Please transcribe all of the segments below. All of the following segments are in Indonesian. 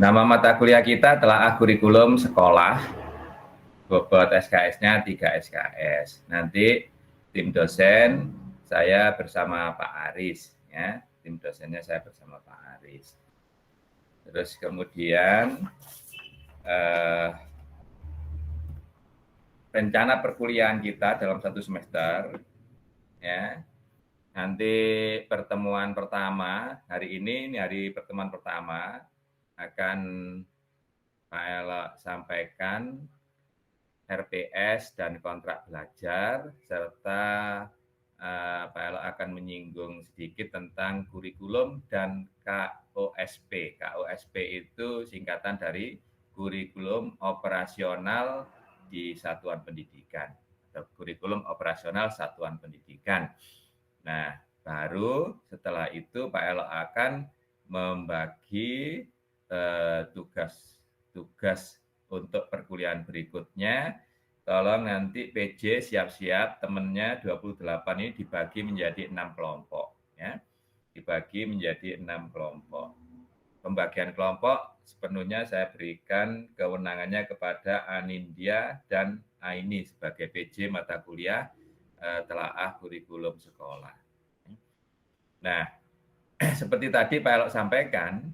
Nama mata kuliah kita telah kurikulum sekolah, bobot SKS-nya 3 SKS. Nanti tim dosen saya bersama Pak Aris, ya. Tim dosennya saya bersama Pak Aris. Terus kemudian rencana perkuliahan kita dalam satu semester, ya. Nanti pertemuan pertama hari ini hari pertemuan pertama akan Pak Elo sampaikan RPS dan kontrak belajar, serta Pak Elo akan menyinggung sedikit tentang kurikulum dan KOSP. KOSP itu singkatan dari kurikulum operasional di satuan pendidikan, atau kurikulum operasional satuan pendidikan. Nah, baru setelah itu Pak Elo akan membagi tugas untuk perkuliahan berikutnya. Tolong nanti PJ siap-siap temennya 28 ini dibagi menjadi 6 kelompok, ya. Dibagi menjadi 6 kelompok. Pembagian kelompok sepenuhnya saya berikan kewenangannya kepada Anindya dan Aini sebagai PJ mata kuliah telaah kurikulum sekolah. Nah, seperti tadi Pak Elo sampaikan,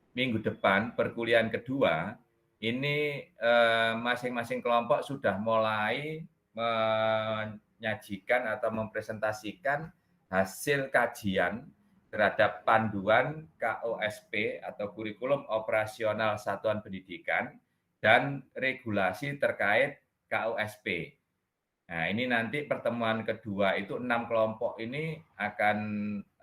minggu depan perkuliahan kedua ini masing-masing kelompok sudah mulai menyajikan atau mempresentasikan hasil kajian terhadap panduan KOSP atau kurikulum operasional satuan pendidikan dan regulasi terkait KOSP. Nah, ini nanti pertemuan kedua itu 6 kelompok ini akan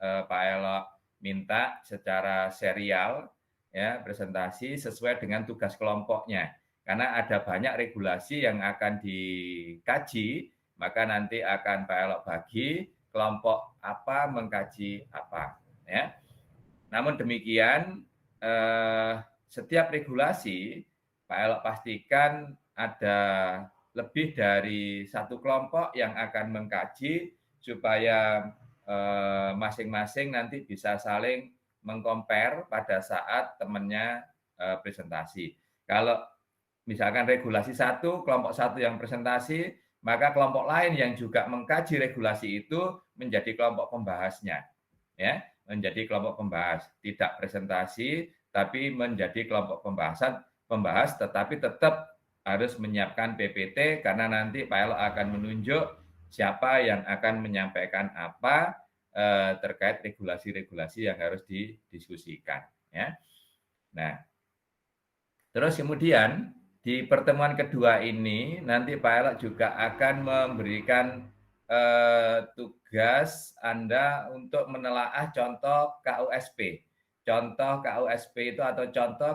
Pak Elo minta secara serial, ya, presentasi sesuai dengan tugas kelompoknya. Karena ada banyak regulasi yang akan dikaji, maka nanti akan Pak Elo bagi kelompok apa mengkaji apa, ya. Namun demikian, setiap regulasi Pak Elo pastikan ada lebih dari satu kelompok yang akan mengkaji supaya masing-masing nanti bisa saling mengcompare pada saat temannya presentasi. Kalau misalkan regulasi satu, kelompok satu yang presentasi, maka kelompok lain yang juga mengkaji regulasi itu menjadi kelompok pembahasnya, ya, menjadi kelompok pembahas, tidak presentasi tapi menjadi kelompok pembahas, tetapi tetap harus menyiapkan PPT karena nanti Pak Elo akan menunjuk siapa yang akan menyampaikan apa terkait regulasi-regulasi yang harus didiskusikan, ya. Nah, terus kemudian di pertemuan kedua ini nanti Pak Elo juga akan memberikan tugas Anda untuk menelaah contoh KUSP. Contoh KUSP itu atau contoh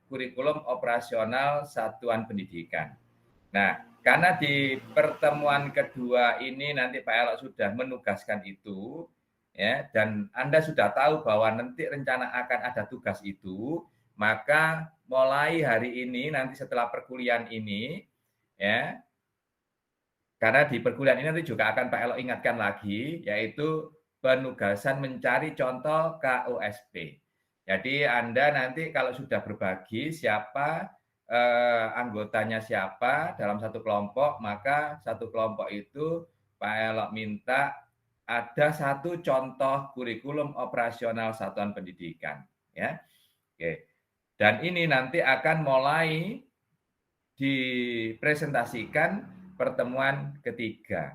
kurikulum operasional satuan pendidikan. Nah, karena di pertemuan kedua ini nanti Pak Elo sudah menugaskan itu, ya, dan Anda sudah tahu bahwa nanti rencana akan ada tugas itu, maka mulai hari ini nanti setelah perkuliahan ini, ya, karena di perkuliahan ini nanti juga akan Pak Elo ingatkan lagi, yaitu penugasan mencari contoh KUSP. Jadi Anda nanti kalau sudah berbagi siapa anggotanya siapa dalam satu kelompok, maka satu kelompok itu Pak Elo minta ada satu contoh kurikulum operasional satuan pendidikan, ya. Oke. Dan ini nanti akan mulai dipresentasikan pertemuan ketiga.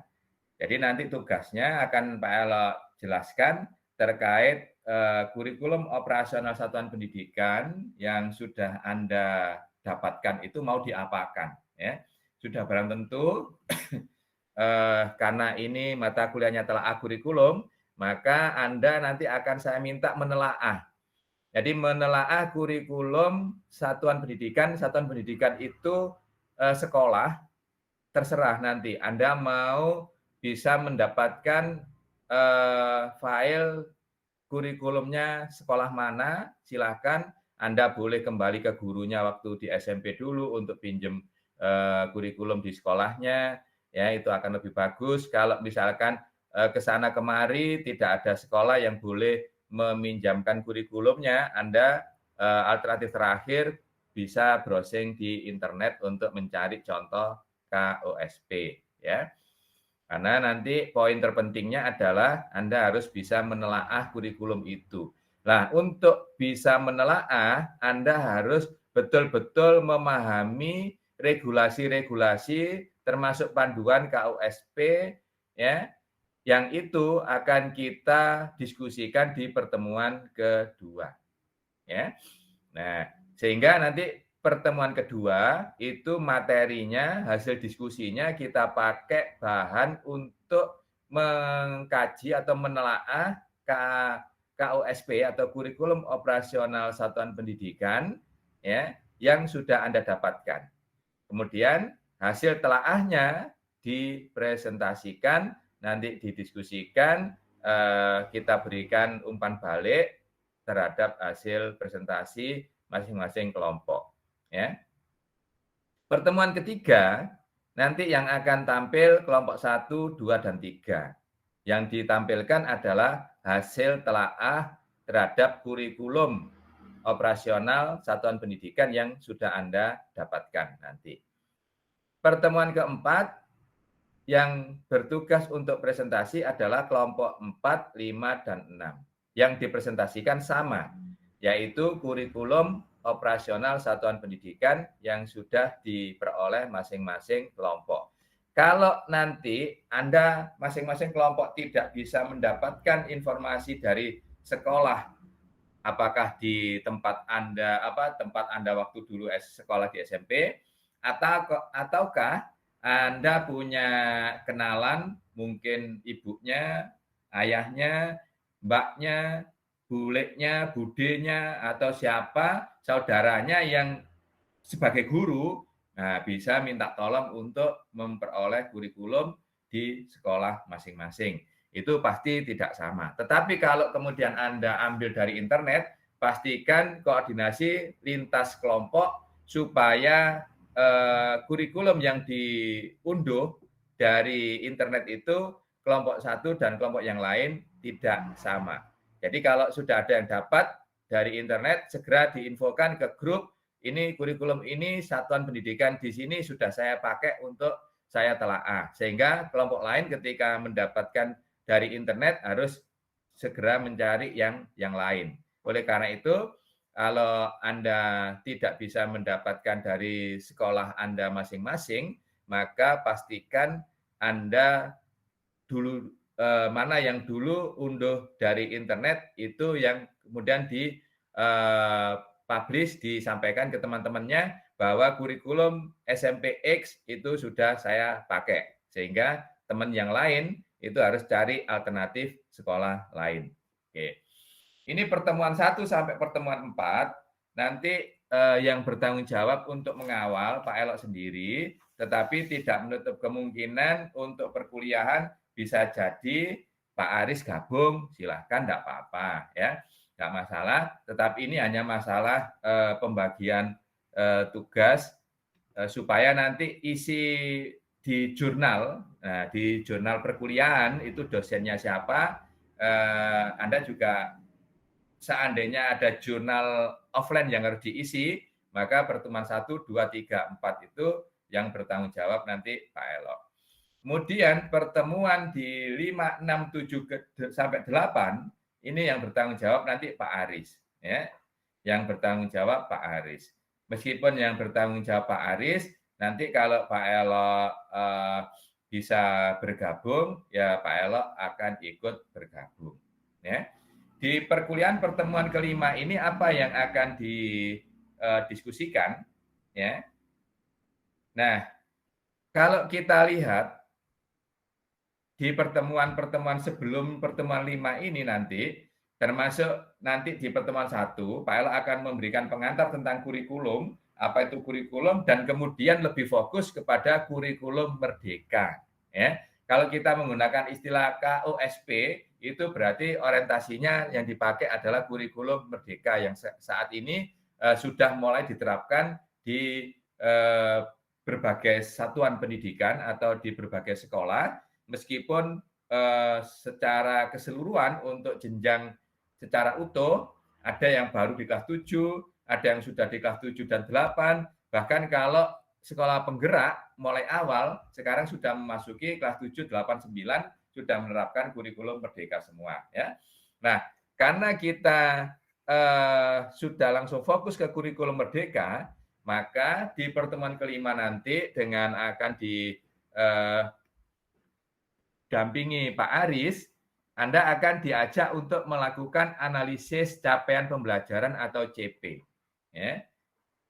Jadi nanti tugasnya akan Pak Elo jelaskan terkait kurikulum operasional satuan pendidikan yang sudah Anda dapatkan itu mau diapakan, ya. Sudah barang tentu karena ini mata kuliahnya telah kurikulum, maka Anda nanti akan saya minta menelaah. Jadi menelaah kurikulum satuan pendidikan itu sekolah, terserah nanti Anda mau bisa mendapatkan file kurikulumnya sekolah mana, silakan. Anda boleh kembali ke gurunya waktu di SMP dulu untuk pinjam kurikulum di sekolahnya, ya, itu akan lebih bagus. Kalau misalkan ke sana kemari tidak ada sekolah yang boleh meminjamkan kurikulumnya, Anda alternatif terakhir bisa browsing di internet untuk mencari contoh KOSP ya. Karena nanti poin terpentingnya adalah Anda harus bisa menelaah kurikulum itu. Nah, untuk bisa menelaah, Anda harus betul-betul memahami regulasi-regulasi termasuk panduan KOSP ya, yang itu akan kita diskusikan di pertemuan kedua. Ya. Nah, sehingga nanti pertemuan kedua itu materinya, hasil diskusinya kita pakai bahan untuk mengkaji atau menelaah KOSP atau kurikulum operasional satuan pendidikan ya yang sudah Anda dapatkan. Kemudian hasil telaahnya dipresentasikan, nanti didiskusikan, kita berikan umpan balik terhadap hasil presentasi masing-masing kelompok. Ya. Pertemuan ketiga, nanti yang akan tampil kelompok 1, 2, dan 3. Yang ditampilkan adalah hasil telaah terhadap kurikulum operasional satuan pendidikan yang sudah Anda dapatkan nanti. Pertemuan keempat, yang bertugas untuk presentasi adalah kelompok 4, 5, dan 6. Yang dipresentasikan sama, yaitu kurikulum operasional satuan pendidikan yang sudah diperoleh masing-masing kelompok. Kalau nanti Anda masing-masing kelompok tidak bisa mendapatkan informasi dari sekolah, apakah di tempat Anda waktu dulu sekolah di SMP, ataukah Anda punya kenalan, mungkin ibunya, ayahnya, mbaknya, bulenya, budenya, atau siapa saudaranya yang sebagai guru, nah bisa minta tolong untuk memperoleh kurikulum di sekolah masing-masing. Itu pasti tidak sama. Tetapi kalau kemudian Anda ambil dari internet, pastikan koordinasi lintas kelompok supaya kurikulum yang diunduh dari internet itu kelompok satu dan kelompok yang lain tidak sama. Jadi kalau sudah ada yang dapat dari internet, segera diinfokan ke grup, ini kurikulum ini satuan pendidikan di sini sudah saya pakai untuk saya telaah. Sehingga kelompok lain ketika mendapatkan dari internet harus segera mencari yang lain. Oleh karena itu, kalau Anda tidak bisa mendapatkan dari sekolah Anda masing-masing, maka pastikan Anda dulu mana yang dulu unduh dari internet itu yang kemudian publish, disampaikan ke teman-temannya bahwa kurikulum SMP X itu sudah saya pakai. Sehingga teman yang lain itu harus cari alternatif sekolah lain. Oke. Ini pertemuan 1 sampai pertemuan 4, nanti yang bertanggung jawab untuk mengawal Pak Elok sendiri, tetapi tidak menutup kemungkinan untuk perkuliahan bisa jadi Pak Aris gabung, silahkan, tidak apa-apa ya, tidak masalah. Tetapi ini hanya masalah pembagian tugas supaya nanti isi di jurnal, di jurnal perkuliahan itu dosennya siapa, Anda juga seandainya ada jurnal offline yang harus diisi, maka pertemuan 1, 2, 3, 4 itu yang bertanggung jawab nanti Pak Elok. Kemudian pertemuan di 5, 6, 7 sampai 8 ini yang bertanggung jawab nanti Pak Aris ya. Yang bertanggung jawab Pak Aris. Meskipun yang bertanggung jawab Pak Aris, nanti kalau Pak Elok bisa bergabung, ya Pak Elok akan ikut bergabung ya. Di perkuliahan pertemuan kelima ini apa yang akan didiskusikan ya. Nah, kalau kita lihat di pertemuan-pertemuan sebelum pertemuan 5 ini nanti, termasuk nanti di pertemuan 1, Pak Elok akan memberikan pengantar tentang kurikulum, apa itu kurikulum, dan kemudian lebih fokus kepada kurikulum merdeka. Ya. Kalau kita menggunakan istilah KOSP, itu berarti orientasinya yang dipakai adalah kurikulum merdeka yang saat ini sudah mulai diterapkan di berbagai satuan pendidikan atau di berbagai sekolah, meskipun secara keseluruhan untuk jenjang secara utuh ada yang baru di kelas 7, ada yang sudah di kelas 7 dan 8, bahkan kalau sekolah penggerak mulai awal sekarang sudah memasuki kelas 7, 8, 9 sudah menerapkan kurikulum merdeka semua ya. Nah, karena kita sudah langsung fokus ke kurikulum merdeka, maka di pertemuan kelima nanti dengan akan didampingi Pak Aris, Anda akan diajak untuk melakukan analisis capaian pembelajaran atau CP. Ya.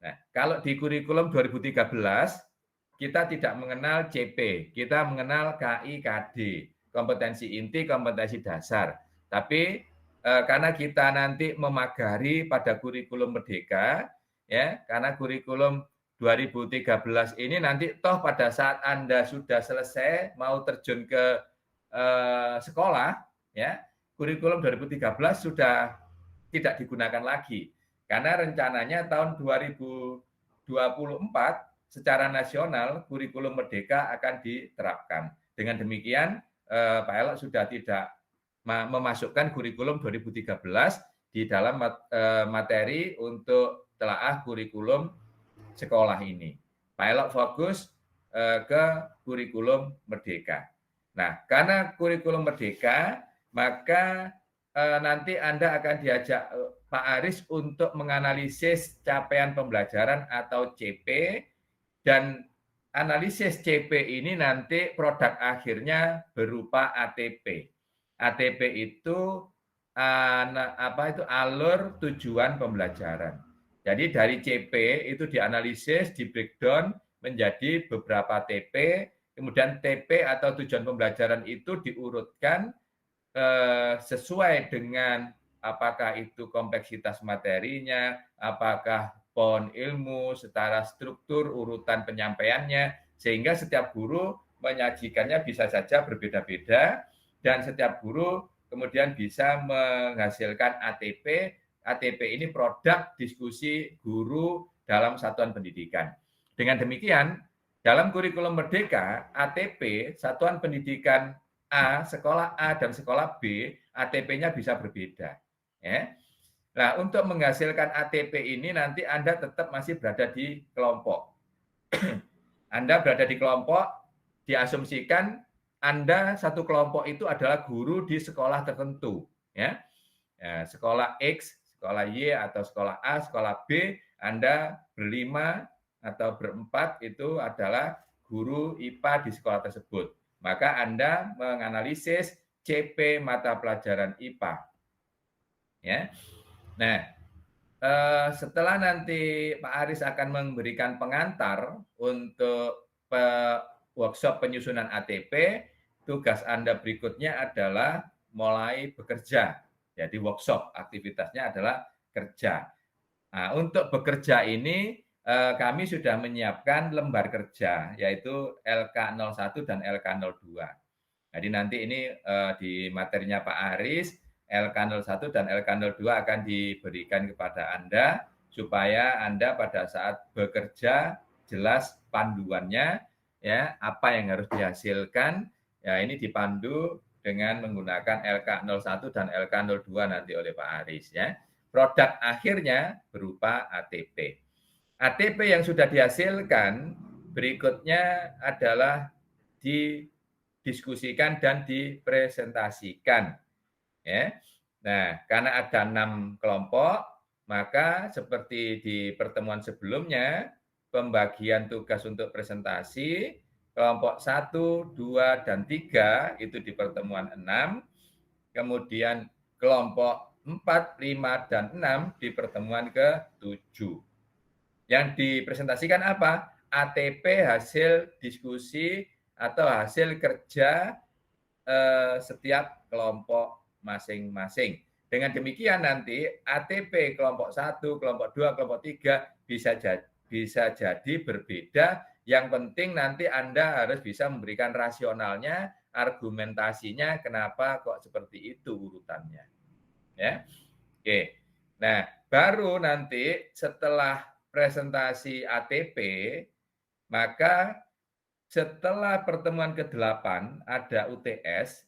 Nah, kalau di kurikulum 2013 kita tidak mengenal CP, kita mengenal KI/KD, kompetensi inti, kompetensi dasar. Tapi karena kita nanti memagari pada kurikulum merdeka, ya, karena kurikulum 2013 ini nanti toh pada saat Anda sudah selesai mau terjun ke sekolah, ya, kurikulum 2013 sudah tidak digunakan lagi. Karena rencananya tahun 2024 secara nasional kurikulum merdeka akan diterapkan. Dengan demikian Pak Elok sudah tidak memasukkan kurikulum 2013 di dalam materi untuk telaah kurikulum sekolah ini. Pak Elok fokus ke kurikulum merdeka. Nah, karena kurikulum merdeka, maka nanti Anda akan diajak Pak Aris untuk menganalisis capaian pembelajaran atau CP, dan analisis CP ini nanti produk akhirnya berupa ATP. ATP itu alur tujuan pembelajaran. Jadi dari CP itu dianalisis, di breakdown menjadi beberapa TP, kemudian TP atau tujuan pembelajaran itu diurutkan sesuai dengan apakah itu kompleksitas materinya, apakah pohon ilmu, setara struktur, urutan penyampaiannya, sehingga setiap guru menyajikannya bisa saja berbeda-beda, dan setiap guru kemudian bisa menghasilkan ATP. ATP ini produk diskusi guru dalam satuan pendidikan. Dengan demikian, dalam kurikulum merdeka, ATP, satuan pendidikan A, sekolah A dan sekolah B, ATP-nya bisa berbeda. Ya. Nah, untuk menghasilkan ATP ini nanti Anda tetap masih berada di kelompok. Anda berada di kelompok, diasumsikan Anda satu kelompok itu adalah guru di sekolah tertentu. Ya. Ya, sekolah X, sekolah Y, atau sekolah A, sekolah B, Anda berlima atau berempat itu adalah guru IPA di sekolah tersebut. Maka Anda menganalisis CP mata pelajaran IPA. Ya. Nah, setelah nanti Pak Aris akan memberikan pengantar untuk workshop penyusunan ATP, tugas Anda berikutnya adalah mulai bekerja. Jadi workshop aktivitasnya adalah kerja. Nah, untuk bekerja ini kami sudah menyiapkan lembar kerja, yaitu LK01 dan LK02. Jadi nanti ini di materinya Pak Aris, LK01 dan LK02 akan diberikan kepada Anda, supaya Anda pada saat bekerja jelas panduannya, ya, apa yang harus dihasilkan, ya ini dipandu dengan menggunakan LK01 dan LK02 nanti oleh Pak Aris, ya. Produk akhirnya berupa ATP. ATP yang sudah dihasilkan berikutnya adalah didiskusikan dan dipresentasikan. Ya. Nah, karena ada 6 kelompok, maka seperti di pertemuan sebelumnya, pembagian tugas untuk presentasi, kelompok 1, 2, dan 3 itu di pertemuan 6, kemudian kelompok 4, 5, dan 6 di pertemuan ke-7. Yang dipresentasikan apa? ATP hasil diskusi atau hasil kerja setiap kelompok masing-masing. Dengan demikian nanti ATP kelompok 1, kelompok 2, kelompok 3 bisa jadi berbeda. Yang penting nanti Anda harus bisa memberikan rasionalnya, argumentasinya, kenapa kok seperti itu urutannya. Ya. Oke. Nah, baru nanti setelah presentasi ATP, maka setelah pertemuan ke-8 ada UTS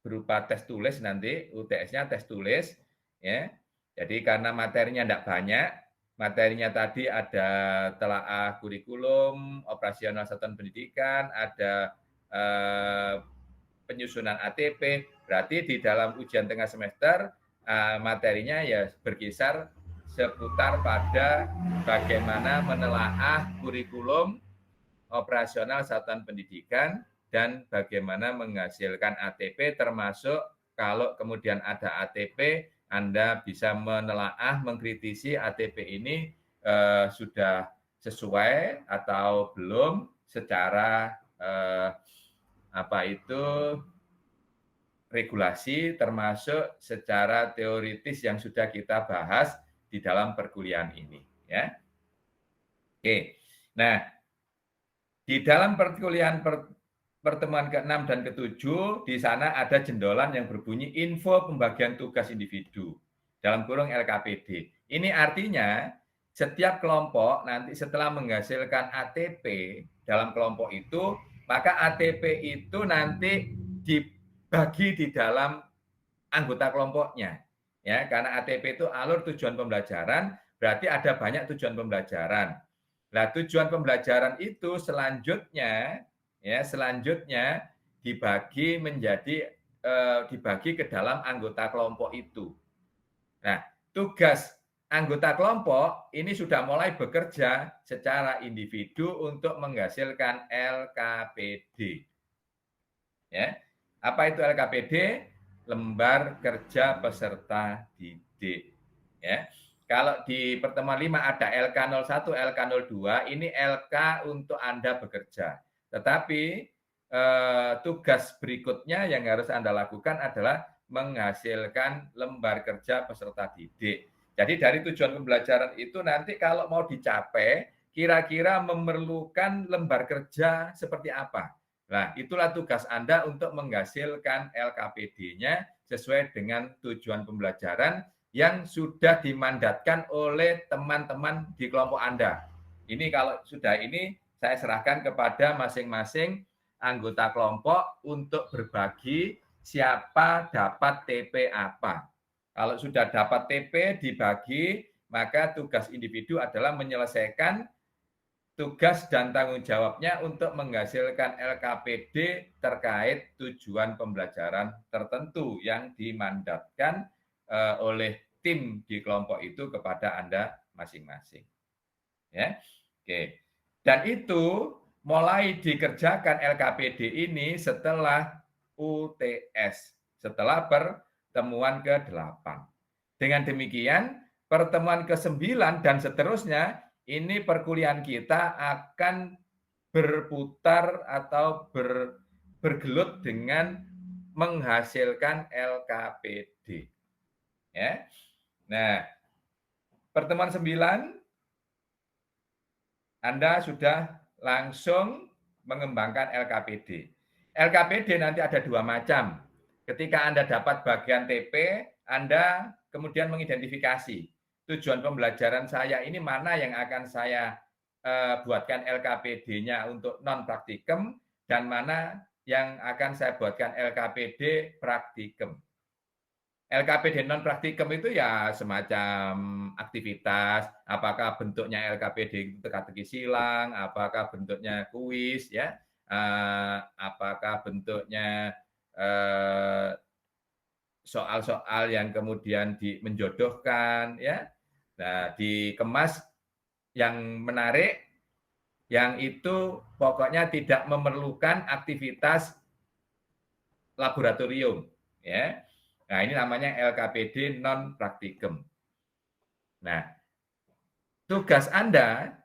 berupa tes tulis nanti, UTS-nya tes tulis, ya. Jadi karena materinya tidak banyak, materinya tadi ada telaah kurikulum, operasional satuan pendidikan, ada penyusunan ATP, berarti di dalam ujian tengah semester materinya ya berkisar seputar pada bagaimana menelaah kurikulum operasional satuan pendidikan dan bagaimana menghasilkan ATP, termasuk kalau kemudian ada ATP, Anda bisa menelaah, mengkritisi ATP ini sudah sesuai atau belum secara regulasi, termasuk secara teoritis yang sudah kita bahas di dalam perkuliahan ini. Ya. Oke, nah di dalam perkuliahan pertemuan ke-6 dan ke-7, di sana ada jendolan yang berbunyi info pembagian tugas individu, dalam kurung LKPD. Ini artinya setiap kelompok nanti setelah menghasilkan ATP dalam kelompok itu, maka ATP itu nanti dibagi di dalam anggota kelompoknya. Ya, karena ATP itu alur tujuan pembelajaran, berarti ada banyak tujuan pembelajaran. Nah, tujuan pembelajaran itu selanjutnya dibagi menjadi dibagi ke dalam anggota kelompok itu. Nah, tugas anggota kelompok ini sudah mulai bekerja secara individu untuk menghasilkan LKPD. Ya. Apa itu LKPD? Lembar kerja peserta didik. Ya. Kalau di pertemuan 5 ada LK01, LK02, ini LK untuk Anda bekerja. Tetapi tugas berikutnya yang harus Anda lakukan adalah menghasilkan lembar kerja peserta didik. Jadi dari tujuan pembelajaran itu nanti kalau mau dicapai, kira-kira memerlukan lembar kerja seperti apa? Nah, itulah tugas Anda untuk menghasilkan LKPD-nya sesuai dengan tujuan pembelajaran yang sudah dimandatkan oleh teman-teman di kelompok Anda. Ini kalau sudah ini, saya serahkan kepada masing-masing anggota kelompok untuk berbagi siapa dapat TP apa. Kalau sudah dapat TP dibagi, maka tugas individu adalah menyelesaikan tugas dan tanggung jawabnya untuk menghasilkan LKPD terkait tujuan pembelajaran tertentu yang dimandatkan oleh tim di kelompok itu kepada Anda masing-masing. Ya. Oke. Dan itu mulai dikerjakan LKPD ini setelah UTS, setelah pertemuan ke-8. Dengan demikian, pertemuan ke-9 dan seterusnya ini perkuliahan kita akan berputar atau bergelut dengan menghasilkan LKPD. Ya. Nah, pertemuan 9 Anda sudah langsung mengembangkan LKPD. LKPD nanti ada dua macam. Ketika Anda dapat bagian TP, Anda kemudian mengidentifikasi tujuan pembelajaran saya ini mana yang akan saya buatkan LKPD-nya untuk non-praktikum dan mana yang akan saya buatkan LKPD praktikum. LKPD non-praktikum itu ya semacam aktivitas, apakah bentuknya LKPD teka-teki silang, apakah bentuknya kuis, ya, apakah bentuknya soal-soal yang kemudian menjodohkan, ya. Nah, dikemas yang menarik, yang itu pokoknya tidak memerlukan aktivitas laboratorium, ya. Nah, ini namanya LKPD non praktikum. Nah, tugas Anda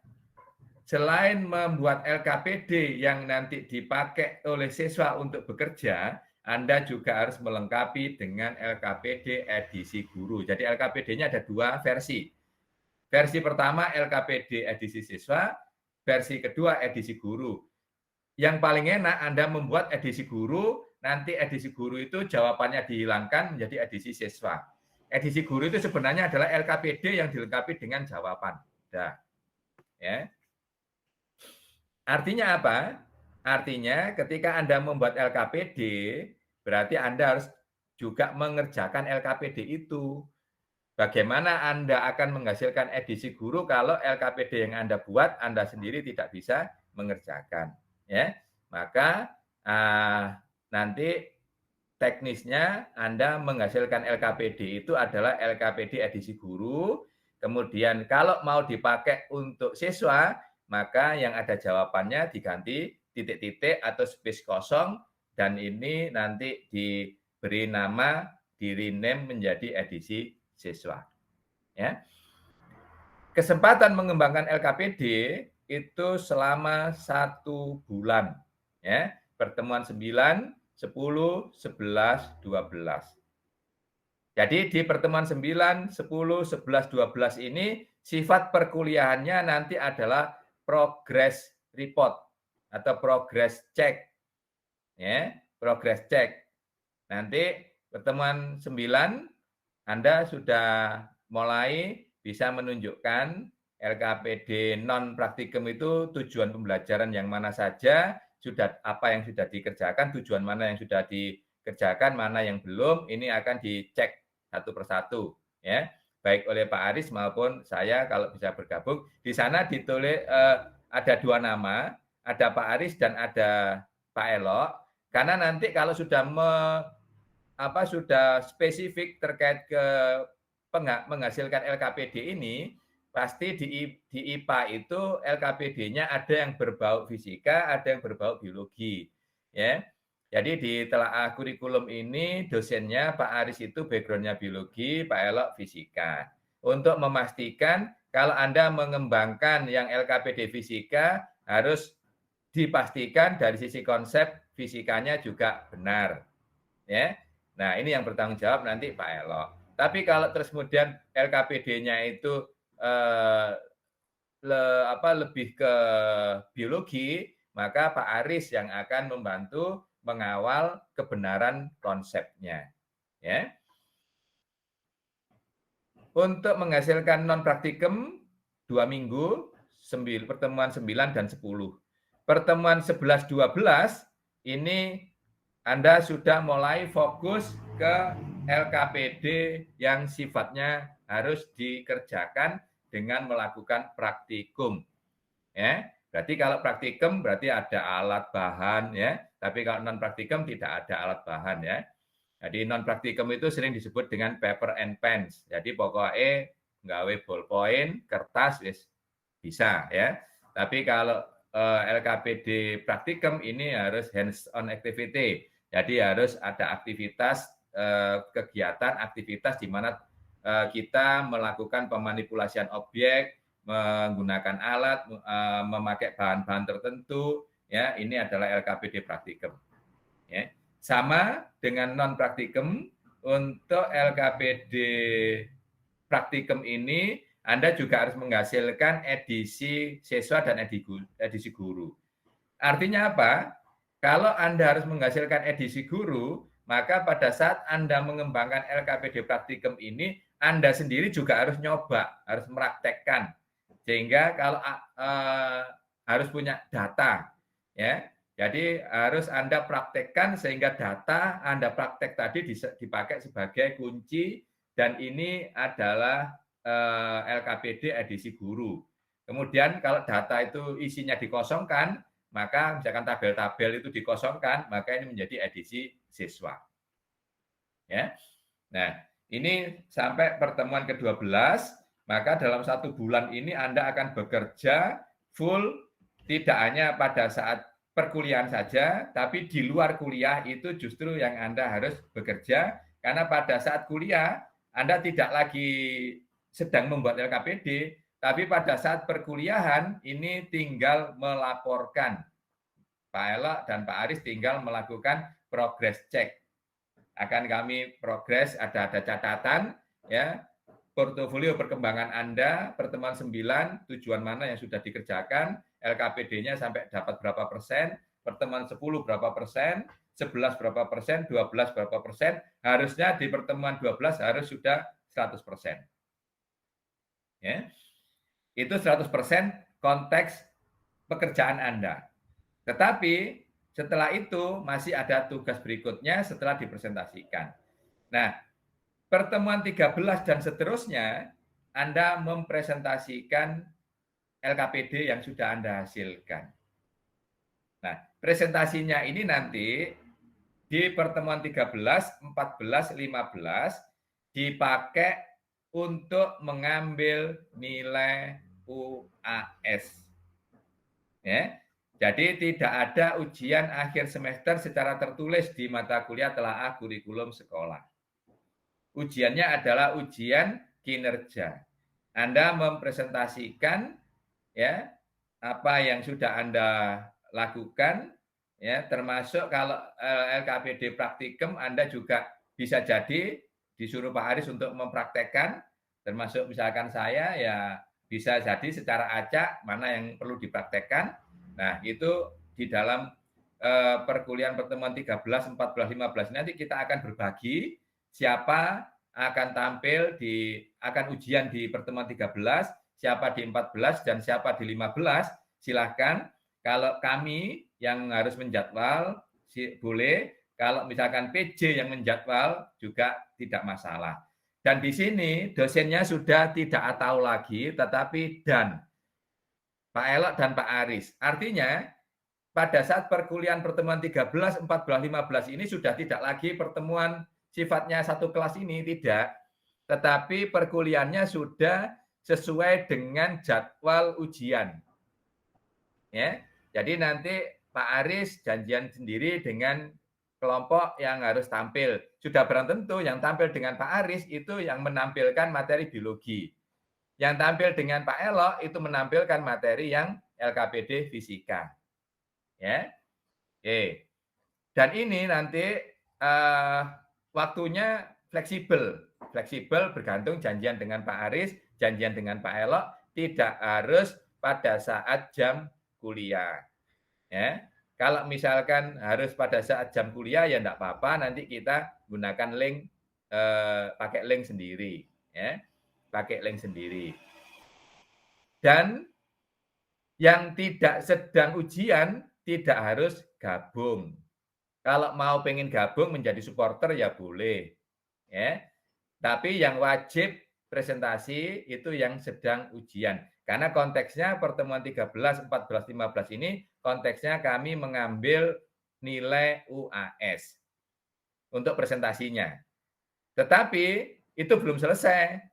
selain membuat LKPD yang nanti dipakai oleh siswa untuk bekerja, Anda juga harus melengkapi dengan LKPD edisi guru. Jadi LKPD-nya ada dua versi. Versi pertama LKPD edisi siswa, versi kedua edisi guru. Yang paling enak Anda membuat edisi guru, nanti edisi guru itu jawabannya dihilangkan menjadi edisi siswa. Edisi guru itu sebenarnya adalah LKPD yang dilengkapi dengan jawaban. Dah. Ya. Artinya apa? Artinya ketika Anda membuat LKPD, berarti Anda harus juga mengerjakan LKPD itu. bagaimana Anda akan menghasilkan edisi guru kalau LKPD yang Anda buat Anda sendiri tidak bisa mengerjakan, ya. Maka nanti teknisnya Anda menghasilkan LKPD itu adalah LKPD edisi guru. Kemudian kalau mau dipakai untuk siswa, maka yang ada jawabannya diganti titik-titik atau space kosong dan ini nanti diberi nama, di-rename menjadi edisi siswa. Ya. Kesempatan mengembangkan LKPD itu selama 1 bulan. Ya. Pertemuan 9, 10, 11, 12. Jadi di pertemuan 9, 10, 11, 12 ini sifat perkuliahannya nanti adalah progress report atau progress check. Ya, progress check. Nanti pertemuan 9 Anda sudah mulai bisa menunjukkan LKPD non praktikum itu tujuan pembelajaran yang mana saja, sudah apa yang sudah dikerjakan, tujuan mana yang sudah dikerjakan, mana yang belum, ini akan dicek satu persatu, ya, baik oleh Pak Aris maupun saya kalau bisa bergabung. Di sana ditulis ada 2 nama, ada Pak Aris dan ada Pak Elok, karena nanti kalau sudah sudah spesifik terkait ke menghasilkan LKPD ini, pasti di IPA itu LKPD-nya ada yang berbau fisika, ada yang berbau biologi, ya. Jadi di telaah kurikulum ini dosennya Pak Aris itu background-nya biologi, Pak Elok fisika. Untuk memastikan kalau Anda mengembangkan yang LKPD fisika harus dipastikan dari sisi konsep fisikanya juga benar, ya. Nah, ini yang bertanggung jawab nanti Pak Elok. Tapi kalau terus kemudian LKPD-nya itu lebih ke biologi, maka Pak Aris yang akan membantu mengawal kebenaran konsepnya. Ya. Untuk menghasilkan non praktikum 2 minggu, pertemuan 9 dan 10. Pertemuan 11 12 ini Anda sudah mulai fokus ke LKPD yang sifatnya harus dikerjakan dengan melakukan praktikum. Ya, berarti kalau praktikum berarti ada alat bahan ya, tapi kalau non praktikum tidak ada alat bahan ya. Jadi non praktikum itu sering disebut dengan paper and pens. Jadi pokoknya nggawe ballpoint, kertas bisa ya. Tapi kalau LKPD praktikum ini harus hands on activity. Jadi harus ada aktivitas kegiatan aktivitas di mana kita melakukan pemanipulasian objek, menggunakan alat, memakai bahan-bahan tertentu, ya ini adalah LKPD praktikum. Ya. Sama dengan non praktikum, untuk LKPD praktikum ini Anda juga harus menghasilkan edisi siswa dan edisi guru. Artinya apa? Kalau Anda harus menghasilkan edisi guru, maka pada saat Anda mengembangkan LKPD praktikum ini, Anda sendiri juga harus nyoba, harus mempraktekkan. Sehingga kalau harus punya data, ya. Jadi harus Anda praktekkan sehingga data Anda praktek tadi dipakai sebagai kunci dan ini adalah LKPD edisi guru. Kemudian kalau data itu isinya dikosongkan, maka misalkan tabel-tabel itu dikosongkan, maka ini menjadi edisi siswa. Ya. Nah, ini sampai pertemuan ke-12, maka dalam 1 bulan ini Anda akan bekerja full, tidak hanya pada saat perkuliahan saja, tapi di luar kuliah itu justru yang Anda harus bekerja, karena pada saat kuliah Anda tidak lagi sedang membuat LKPD, tapi pada saat perkuliahan ini tinggal melaporkan. Pak Elok dan Pak Aris tinggal melakukan progress check. Akan kami progress, ada catatan, ya, portofolio perkembangan Anda, pertemuan 9, tujuan mana yang sudah dikerjakan, LKPD-nya sampai dapat berapa persen, pertemuan 10 berapa persen, 11 berapa persen, 12 berapa persen, harusnya di pertemuan 12 harus sudah 100%. Ya. Itu 100% konteks pekerjaan Anda. Tetapi setelah itu masih ada tugas berikutnya setelah dipresentasikan. Nah, pertemuan 13 dan seterusnya, Anda mempresentasikan LKPD yang sudah Anda hasilkan. Nah, presentasinya ini nanti di pertemuan 13, 14, 15 dipakai untuk mengambil nilai UAS. Ya. Jadi tidak ada ujian akhir semester secara tertulis di mata kuliah telaah kurikulum sekolah. Ujiannya adalah ujian kinerja. Anda mempresentasikan ya apa yang sudah Anda lakukan ya, termasuk kalau LKPD praktikum Anda juga bisa jadi disuruh Pak Aris untuk mempraktekkan, termasuk misalkan saya ya bisa jadi secara acak mana yang perlu dipraktekkan. Nah, itu di dalam perkuliahan pertemuan 13, 14, 15 nanti kita akan berbagi siapa akan tampil akan ujian di pertemuan 13, siapa di 14 dan siapa di 15. Silahkan, kalau kami yang harus menjadwal boleh, kalau misalkan PJ yang menjadwal juga tidak masalah. Dan di sini dosennya sudah tidak atau lagi, tetapi dan Pak Elok dan Pak Aris. Artinya pada saat perkuliahan pertemuan 13, 14, 15 ini sudah tidak lagi pertemuan sifatnya satu kelas ini, tidak. Tetapi perkuliahannya sudah sesuai dengan jadwal ujian. Ya. Jadi nanti Pak Aris janjian sendiri dengan kelompok yang harus tampil. Sudah barang tentu yang tampil dengan Pak Aris itu yang menampilkan materi biologi. Yang tampil dengan Pak Elok itu menampilkan materi yang LKPD fisika. Ya. Oke. Dan ini nanti waktunya fleksibel. Fleksibel bergantung janjian dengan Pak Aris, janjian dengan Pak Elok, tidak harus pada saat jam kuliah. Ya. Kalau misalkan harus pada saat jam kuliah ya enggak apa-apa, nanti kita gunakan link pakai link sendiri, ya. Pakai link sendiri. Dan yang tidak sedang ujian tidak harus gabung. Kalau mau pengen gabung menjadi supporter ya boleh. Ya. Tapi yang wajib presentasi itu yang sedang ujian. Karena konteksnya pertemuan 13, 14, 15 ini konteksnya kami mengambil nilai UAS untuk presentasinya. Tetapi itu belum selesai.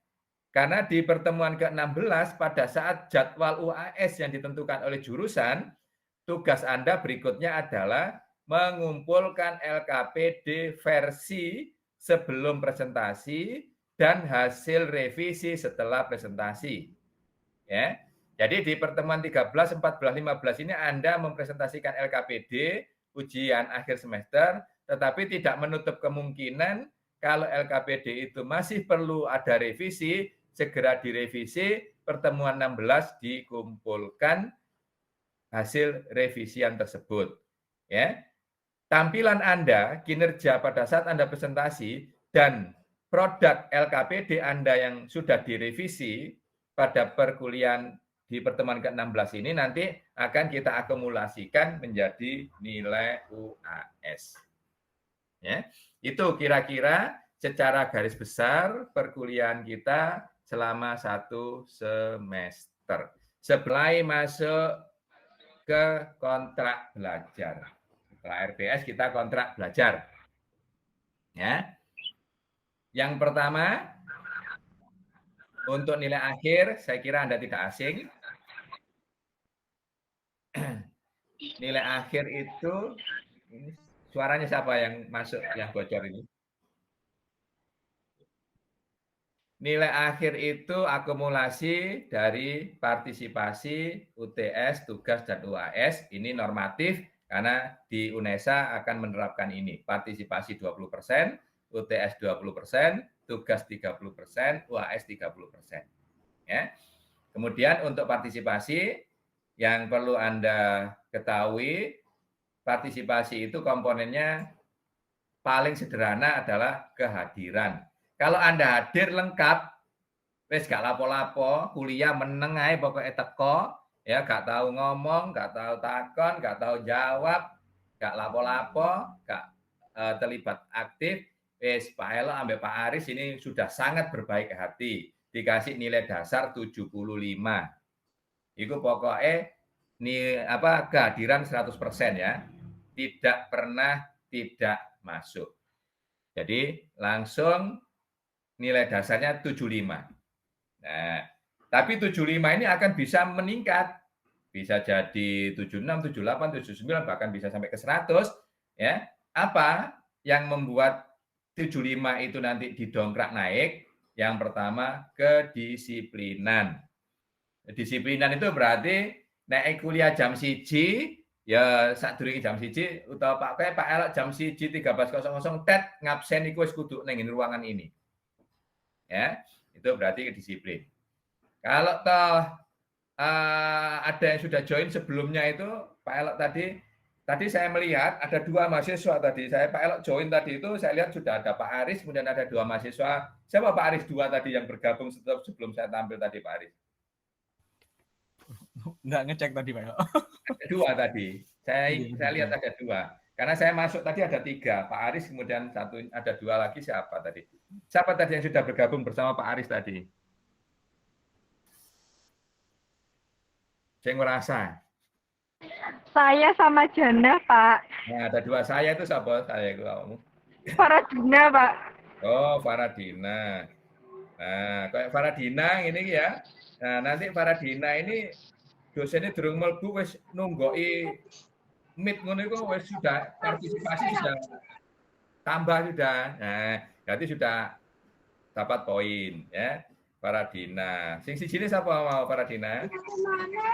Karena di pertemuan ke-16 pada saat jadwal UAS yang ditentukan oleh jurusan, tugas Anda berikutnya adalah mengumpulkan LKPD versi sebelum presentasi dan hasil revisi setelah presentasi. Ya. Jadi di pertemuan 13, 14, 15 ini Anda mempresentasikan LKPD ujian akhir semester, tetapi tidak menutup kemungkinan kalau LKPD itu masih perlu ada revisi, segera direvisi, pertemuan 16 dikumpulkan hasil revisian tersebut. Ya. Tampilan Anda, kinerja pada saat Anda presentasi, dan produk LKPD Anda yang sudah direvisi pada perkuliahan di pertemuan ke-16 ini nanti akan kita akumulasikan menjadi nilai UAS. Ya, itu kira-kira secara garis besar perkuliahan kita selama 1 semester. Sebelum masuk ke kontrak belajar. Setelah RPS kita kontrak belajar. Ya. Yang pertama, untuk nilai akhir, saya kira Anda tidak asing. Nilai akhir itu, ini suaranya siapa yang masuk, yang bocor ini? Nilai akhir itu akumulasi dari partisipasi, UTS, tugas, dan UAS. Ini normatif karena di UNESA akan menerapkan ini. Partisipasi 20%, UTS 20%, tugas 30%, UAS 30%. Ya. Kemudian untuk partisipasi, yang perlu Anda ketahui, partisipasi itu komponennya paling sederhana adalah kehadiran. Kalau Anda hadir lengkap, wis gak lapo-lapo, kuliah meneng ae pokoke teko, ya gak tahu ngomong, gak tahu takon, gak tahu jawab, gak lapo-lapo, gak terlibat aktif, Pak Elo sampai Pak Aris ini sudah sangat berbaik hati, dikasih nilai dasar 75. Itu pokoknya kehadiran 100% ya. Tidak pernah tidak masuk. Jadi langsung nilai dasarnya 75. Nah, tapi 75 ini akan bisa meningkat. Bisa jadi 76, 78, 79, bahkan bisa sampai ke 100. Ya. Apa yang membuat 75 itu nanti didongkrak naik? Yang pertama, kedisiplinan. Kedisiplinan itu berarti naik kuliah jam 1, ya sadurunge jam 1 utawa Pak Elok jam 1 13.00 tet ngabsen iku wis kudu ning ruangan ini. Ya, itu berarti kedisiplin. Kalau toh ada yang sudah join sebelumnya itu Pak Elok tadi saya melihat ada 2 mahasiswa tadi. Pak Elok join tadi itu saya lihat sudah ada Pak Aris, kemudian ada 2 mahasiswa. Siapa Pak Aris 2 tadi yang bergabung sebelum saya tampil tadi Pak Aris? Nggak ngecek tadi Pak Elok. Ada 2 tadi. Saya lihat ada 2. Karena saya masuk tadi ada 3, Pak Aris kemudian ada 2 lagi siapa tadi? Siapa tadi yang sudah bergabung bersama Pak Aris tadi? Saya ngerasa. Saya sama Jana, Pak. Nah, ada 2 saya itu siapa? Saya itu kamu. Faradina, Pak. Oh, Faradina. Nah, kayak Faradina ini ya. Nah, nanti Faradina ini dosennya durung mlebu wis nunggoki meet ngono iku wis sudah partisipasi sudah tambah sudah. Nah, berarti sudah dapat poin ya. Faradina. Sing sijine sapa mau Faradina?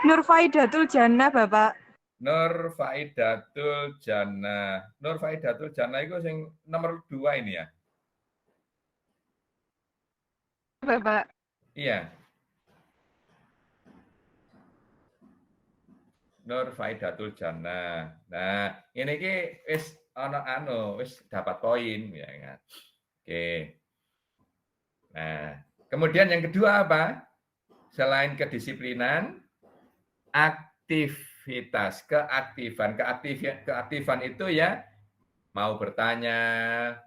Nurfaidatul Jannah, Bapak. Nur Faidatul Jannah. Nur Faidatul Jannah itu sing nomor 2 ini ya? Bapak. Iya. Nur Faidatul Jannah. Nah, ini ki wis ana wis dapat poin ya kan. Oke. Nah, kemudian yang kedua apa? Selain kedisiplinan, aktivitas, keaktifan itu ya mau bertanya,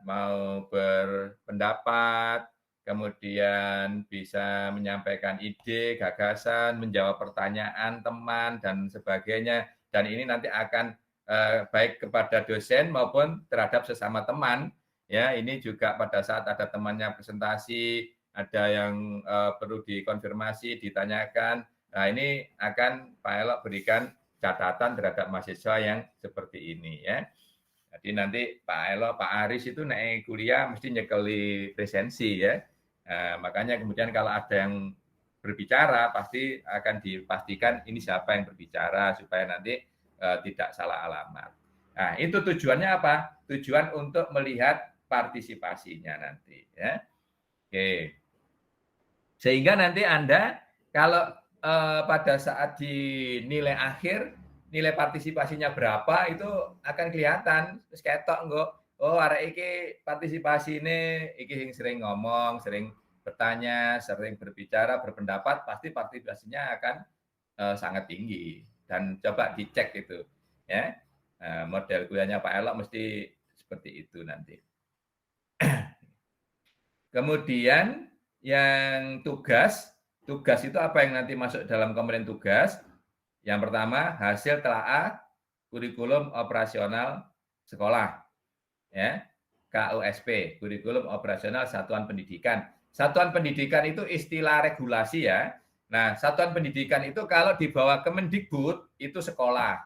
mau berpendapat, kemudian bisa menyampaikan ide, gagasan, menjawab pertanyaan teman dan sebagainya. Dan ini nanti akan baik kepada dosen maupun terhadap sesama teman. Ya, ini juga pada saat ada temannya presentasi, ada yang perlu dikonfirmasi, ditanyakan. Nah, ini akan Pak Elok berikan catatan terhadap mahasiswa yang seperti ini ya. Jadi nanti Pak Elok, Pak Aris itu naik kuliah mesti nyekeli presensi ya. Nah, makanya kemudian kalau ada yang berbicara pasti akan dipastikan ini siapa yang berbicara supaya nanti tidak salah alamat. Nah, itu tujuannya apa? Tujuan untuk melihat partisipasinya nanti ya. Oke. Sehingga nanti Anda kalau pada saat di nilai akhir nilai partisipasinya berapa itu akan kelihatan. Terus ketok enggak, oh arek iki partisipasi ini iki sering ngomong, sering bertanya, sering berbicara, berpendapat, pasti partisipasinya akan sangat tinggi. Dan coba dicek itu ya. Model kuliahnya Pak Elok mesti seperti itu nanti. Kemudian yang tugas itu apa yang nanti masuk dalam komponen tugas? Yang pertama, hasil telaah kurikulum operasional sekolah. Ya. KOSP, kurikulum operasional satuan pendidikan. Satuan pendidikan itu istilah regulasi ya. Nah, satuan pendidikan itu kalau di bawah Kemendikbud itu sekolah.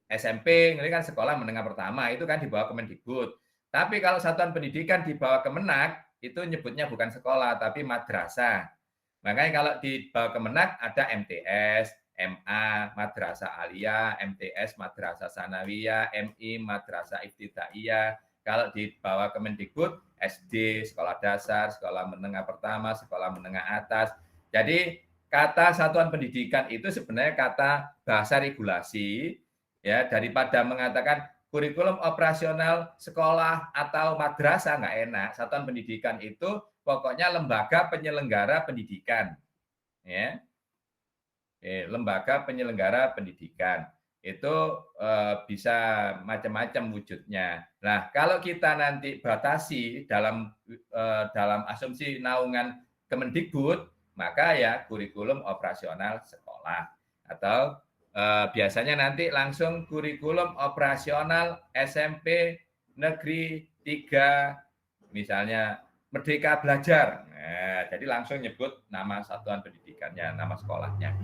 SMP ini kan sekolah menengah pertama itu kan di bawah Kemendikbud. Tapi kalau satuan pendidikan di bawah Kemenak itu nyebutnya bukan sekolah tapi madrasah. Makanya kalau di bawah Kemenak ada MTS, MA, Madrasah Aliyah, MTS, Madrasah Sanawiyah, MI, Madrasah Ibtidaiyah. Kalau di bawah Kemendikbud, SD, sekolah dasar, sekolah menengah pertama, sekolah menengah atas. Jadi kata satuan pendidikan itu sebenarnya kata bahasa regulasi ya, daripada mengatakan kurikulum operasional sekolah atau madrasah nggak enak. Satuan pendidikan itu pokoknya lembaga penyelenggara pendidikan. Ya. Lembaga penyelenggara pendidikan. itu bisa macam-macam wujudnya. Nah, kalau kita nanti batasi dalam asumsi naungan Kemendikbud, maka ya kurikulum operasional sekolah atau biasanya nanti langsung kurikulum operasional SMP Negeri 3, misalnya Merdeka Belajar. Nah, jadi langsung nyebut nama satuan pendidikannya, nama sekolahnya.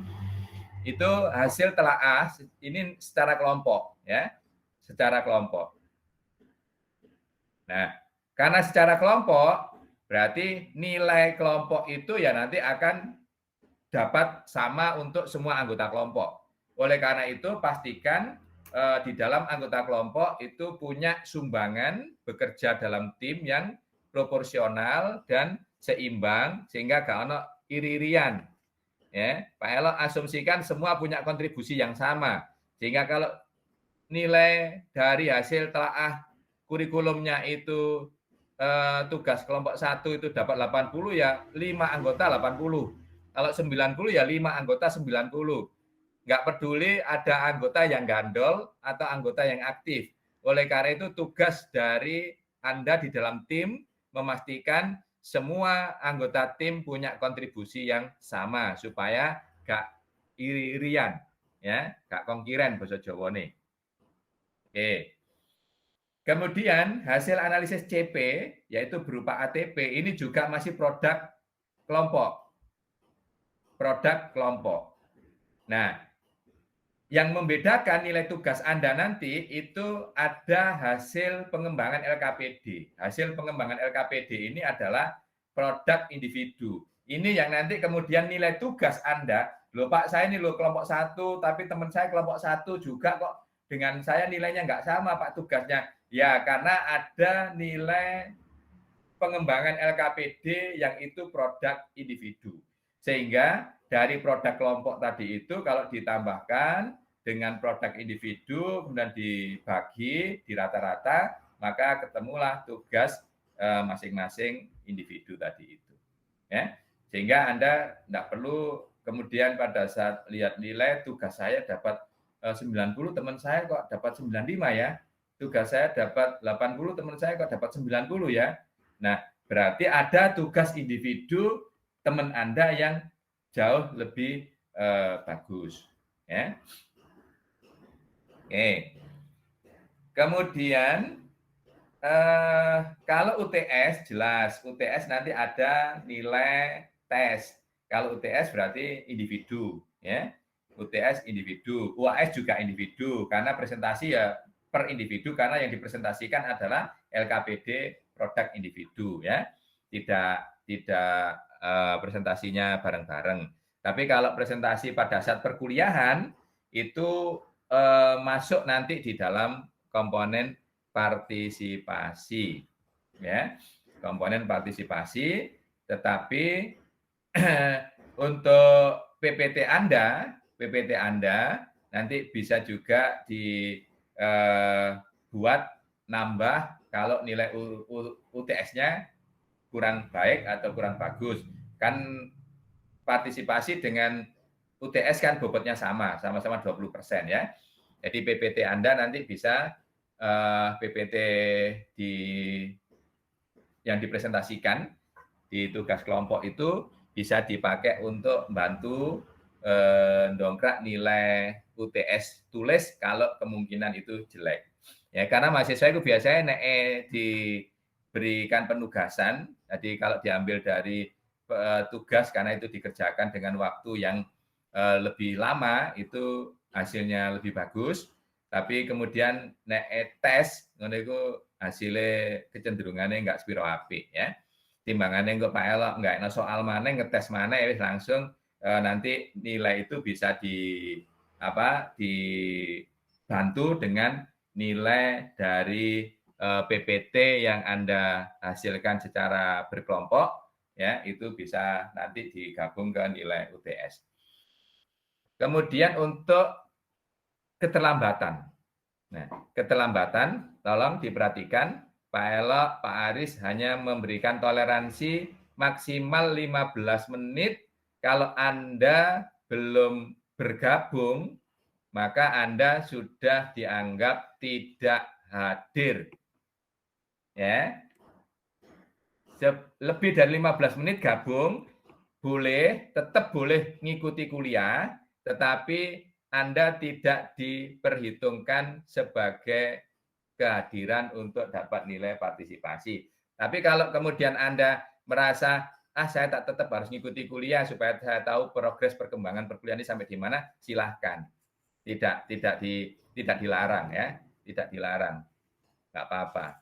Itu hasil telaah ini secara kelompok ya, secara kelompok. Nah, karena secara kelompok berarti nilai kelompok itu ya nanti akan dapat sama untuk semua anggota kelompok. Oleh karena itu pastikan di dalam anggota kelompok itu punya sumbangan bekerja dalam tim yang proporsional dan seimbang sehingga gak ono iri-irian. Ya, Pak Elo asumsikan semua punya kontribusi yang sama. Sehingga kalau nilai dari hasil telaah kurikulumnya itu tugas kelompok 1 itu dapat 80 ya 5 anggota 80. Kalau 90 ya 5 anggota 90. Nggak peduli ada anggota yang gandol atau anggota yang aktif. Oleh karena itu tugas dari Anda di dalam tim memastikan semua anggota tim punya kontribusi yang sama supaya gak iri-irian ya, gak kongkiren bahasa Jawa nih. Oke. Kemudian hasil analisis CP yaitu berupa ATP ini juga masih produk kelompok. Produk kelompok. Nah, yang membedakan nilai tugas Anda nanti itu ada hasil pengembangan LKPD. Hasil pengembangan LKPD ini adalah produk individu. Ini yang nanti kemudian nilai tugas Anda, loh Pak saya ini loh kelompok 1, tapi teman saya kelompok 1 juga kok dengan saya nilainya nggak sama Pak tugasnya. Ya karena ada nilai pengembangan LKPD yang itu produk individu. Sehingga dari produk kelompok tadi itu kalau ditambahkan dengan produk individu kemudian dibagi di rata-rata maka ketemulah tugas masing-masing individu tadi itu ya, sehingga Anda tidak perlu kemudian pada saat lihat nilai tugas saya dapat 90 teman saya kok dapat 95 ya, tugas saya dapat 80 teman saya kok dapat 90 ya. Nah berarti ada tugas individu teman Anda yang jauh lebih bagus ya. Oke. Kemudian kalau UTS jelas UTS nanti ada nilai tes. Kalau UTS berarti individu ya. UTS individu, UAS juga individu karena presentasi ya per individu karena yang dipresentasikan adalah LKPD produk individu ya. Tidak presentasinya bareng-bareng. Tapi kalau presentasi pada saat perkuliahan itu masuk nanti di dalam komponen partisipasi ya, komponen partisipasi. Tetapi untuk PPT Anda nanti bisa juga dibuat nambah kalau nilai UTS-nya kurang baik atau kurang bagus. Kan partisipasi dengan UTS kan bobotnya sama-sama 20% ya. Jadi PPT Anda nanti bisa PPT yang dipresentasikan di tugas kelompok itu bisa dipakai untuk membantu dongkrak nilai UTS tulis kalau kemungkinan itu jelek. Ya, karena mahasiswa itu biasanya diberikan penugasan, jadi kalau diambil dari tugas karena itu dikerjakan dengan waktu yang lebih lama itu hasilnya lebih bagus. Tapi kemudian tes itu hasilnya kecenderungannya enggak spiro apik ya. Timbangannya enggak Pak Elok enggak enak soal mana ngetes mana ya langsung nanti nilai itu bisa dibantu dengan nilai dari PPT yang Anda hasilkan secara berkelompok ya, itu bisa nanti digabung ke nilai UTS. Kemudian untuk keterlambatan. Nah, keterlambatan tolong diperhatikan Pak Elok, Pak Aris hanya memberikan toleransi maksimal 15 menit kalau Anda belum bergabung maka Anda sudah dianggap tidak hadir. Ya. Lebih dari 15 menit gabung, tetap boleh ngikuti kuliah, tetapi Anda tidak diperhitungkan sebagai kehadiran untuk dapat nilai partisipasi. Tapi kalau kemudian Anda merasa, saya tetap harus ngikuti kuliah supaya saya tahu progres perkembangan perkuliahan ini sampai di mana, silahkan. Tidak dilarang ya, tidak dilarang, nggak apa-apa.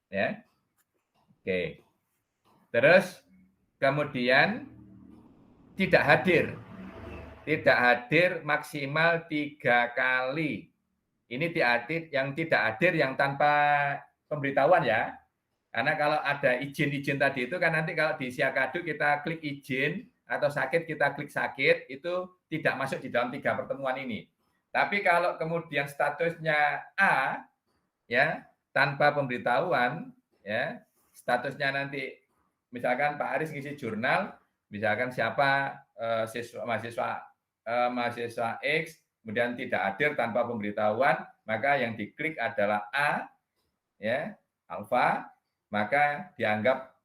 Ya, oke. Terus kemudian tidak hadir maksimal 3 kali. Ini yang tidak hadir yang tanpa pemberitahuan ya. Karena kalau ada izin-izin tadi itu kan nanti kalau di Siakadu kita klik izin atau sakit kita klik sakit, itu tidak masuk di dalam 3 pertemuan ini. Tapi kalau kemudian statusnya A ya, tanpa pemberitahuan ya, statusnya nanti misalkan Pak Aris ngisi jurnal, misalkan siapa mahasiswa X kemudian tidak hadir tanpa pemberitahuan, maka yang diklik adalah A ya, alfa, maka dianggap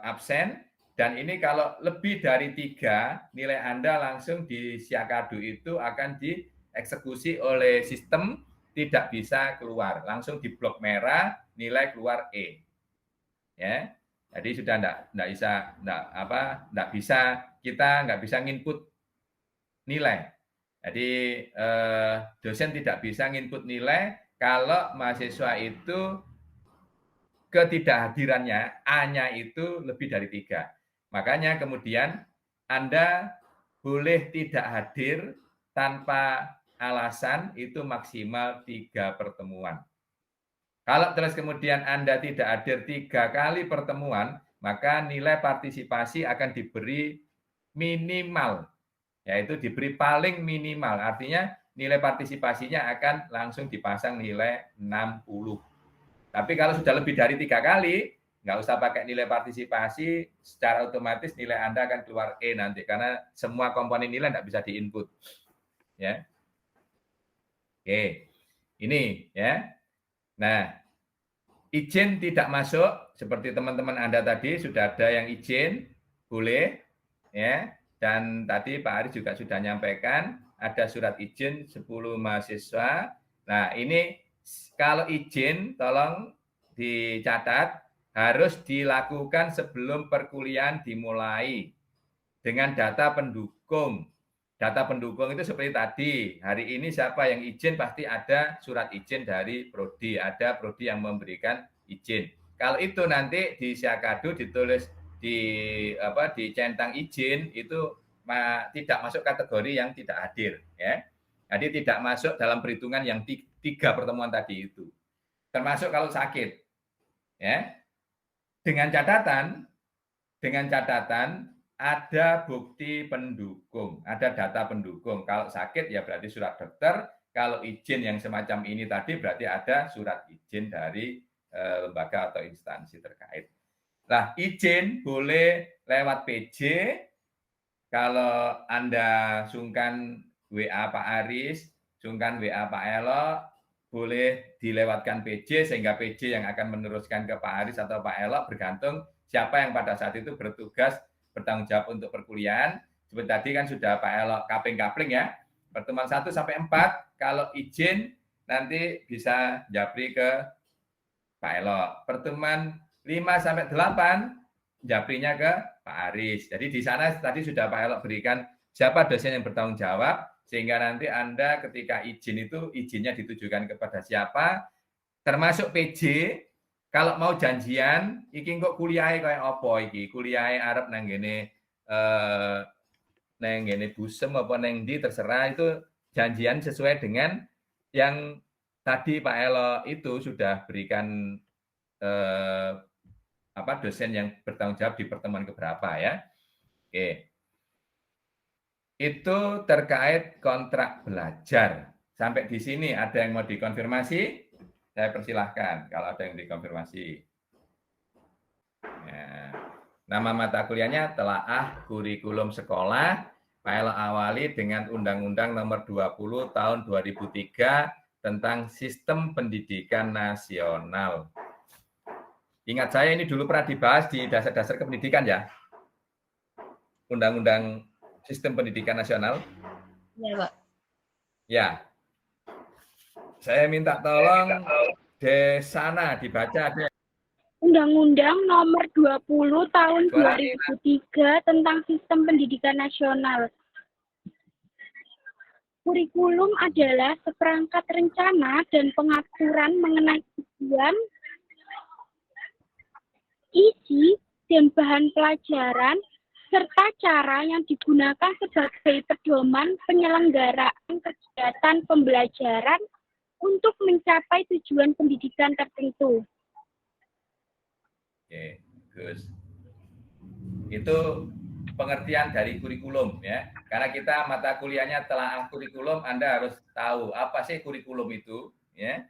absen. Dan ini kalau lebih dari 3, nilai Anda langsung di Siakadu itu akan dieksekusi oleh sistem, tidak bisa keluar, langsung di blok merah, nilai keluar E. Ya, jadi sudah kita nggak bisa nginput nilai. Jadi dosen tidak bisa nginput nilai kalau mahasiswa itu ketidakhadirannya A-nya itu lebih dari 3. Makanya kemudian Anda boleh tidak hadir tanpa alasan itu maksimal 3 pertemuan. Kalau terus kemudian Anda tidak hadir 3 kali pertemuan, maka nilai partisipasi akan diberi minimal, yaitu diberi paling minimal. Artinya nilai partisipasinya akan langsung dipasang nilai 60. Tapi kalau sudah lebih dari 3 kali, nggak usah pakai nilai partisipasi, secara otomatis nilai Anda akan keluar E nanti, karena semua komponen nilai nggak bisa diinput. Ya. Oke, ini ya. Nah, izin tidak masuk, seperti teman-teman Anda tadi, sudah ada yang izin, boleh. Ya. Dan tadi Pak Aris juga sudah nyampaikan, ada surat izin 10 mahasiswa. Nah, ini kalau izin, tolong dicatat, harus dilakukan sebelum perkuliahan dimulai dengan data pendukung. Data pendukung itu seperti tadi, hari ini siapa yang izin, pasti ada surat izin dari Prodi, ada Prodi yang memberikan izin. Kalau itu nanti di Siakadu ditulis dicentang izin, itu tidak masuk kategori yang tidak hadir. Ya. Jadi tidak masuk dalam perhitungan yang 3 pertemuan tadi itu. Termasuk kalau sakit. Ya. Dengan catatan ada bukti pendukung, ada data pendukung. Kalau sakit ya berarti surat dokter, kalau izin yang semacam ini tadi berarti ada surat izin dari lembaga atau instansi terkait. Nah, izin boleh lewat PJ, kalau Anda sungkan WA Pak Aris, sungkan WA Pak Elo, boleh dilewatkan PJ, sehingga PJ yang akan meneruskan ke Pak Aris atau Pak Elo, bergantung siapa yang pada saat itu bertugas bertanggung jawab untuk perkuliahan. Seperti tadi kan sudah Pak Elo kapling-kapling ya, pertemuan 1 sampai 4, kalau izin nanti bisa japri ke Pak Elo. Pertemuan 5 sampai 8, japrinya ke Pak Aris. Jadi di sana tadi sudah Pak Elo berikan siapa dosen yang bertanggung jawab, sehingga nanti Anda ketika izin itu izinnya ditujukan kepada siapa, termasuk PJ. Kalau mau janjian, iki kok kuliahnya kayak apa iki? Kuliahnya Arab nang ngene Busem apa nang ndi, terserah, itu janjian sesuai dengan yang tadi Pak Elo itu sudah berikan dosen yang bertanggung jawab di pertemuan keberapa ya. Oke. Itu terkait kontrak belajar. Sampai di sini ada yang mau dikonfirmasi? Saya persilahkan kalau ada yang dikonfirmasi. Ya. Nama mata kuliahnya telaah kurikulum sekolah File awali dengan Undang-Undang Nomor 20 Tahun 2003 tentang Sistem Pendidikan Nasional. Ingat saya ini dulu pernah dibahas di dasar-dasar kependidikan ya. Undang-Undang Sistem Pendidikan Nasional. Ya, Pak. Ya. Saya minta tolong Desana dibaca deh. Undang-Undang Nomor 20 Tahun 2003 tentang Sistem Pendidikan Nasional. Kurikulum adalah seperangkat rencana dan pengaturan mengenai tujuan, isi, dan bahan pelajaran, serta cara yang digunakan sebagai pedoman penyelenggaraan kegiatan pembelajaran untuk mencapai tujuan pendidikan tertentu. Oke, Gus. Itu pengertian dari kurikulum ya. Karena kita mata kuliahnya telaah kurikulum, Anda harus tahu apa sih kurikulum itu ya.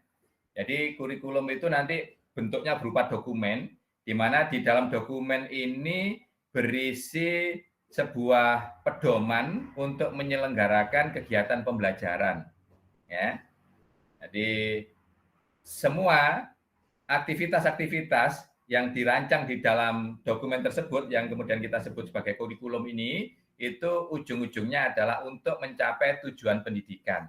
Jadi kurikulum itu nanti bentuknya berupa dokumen, di mana di dalam dokumen ini berisi sebuah pedoman untuk menyelenggarakan kegiatan pembelajaran ya. Jadi semua aktivitas-aktivitas yang dirancang di dalam dokumen tersebut yang kemudian kita sebut sebagai kurikulum ini itu ujung-ujungnya adalah untuk mencapai tujuan pendidikan.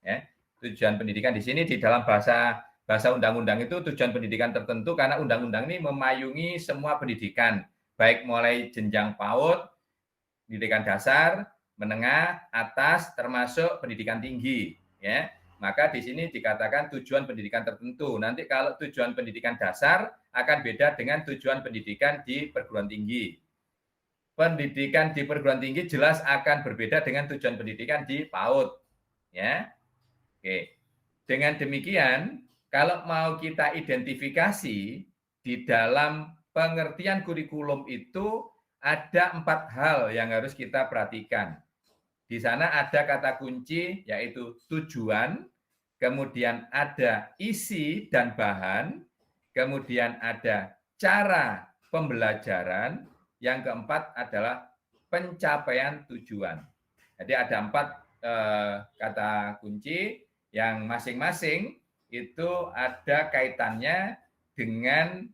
Ya. Tujuan pendidikan di sini di dalam bahasa undang-undang itu tujuan pendidikan tertentu karena undang-undang ini memayungi semua pendidikan, baik mulai jenjang PAUD, pendidikan dasar, menengah, atas, termasuk pendidikan tinggi. Ya. Maka di sini dikatakan tujuan pendidikan tertentu. Nanti kalau tujuan pendidikan dasar akan beda dengan tujuan pendidikan di perguruan tinggi. Pendidikan di perguruan tinggi jelas akan berbeda dengan tujuan pendidikan di PAUD. Ya. Oke. Dengan demikian, kalau mau kita identifikasi di dalam pengertian kurikulum itu ada 4 hal yang harus kita perhatikan. Di sana ada kata kunci yaitu tujuan, kemudian ada isi dan bahan, kemudian ada cara pembelajaran, yang keempat adalah pencapaian tujuan. Jadi ada 4 kata kunci yang masing-masing itu ada kaitannya dengan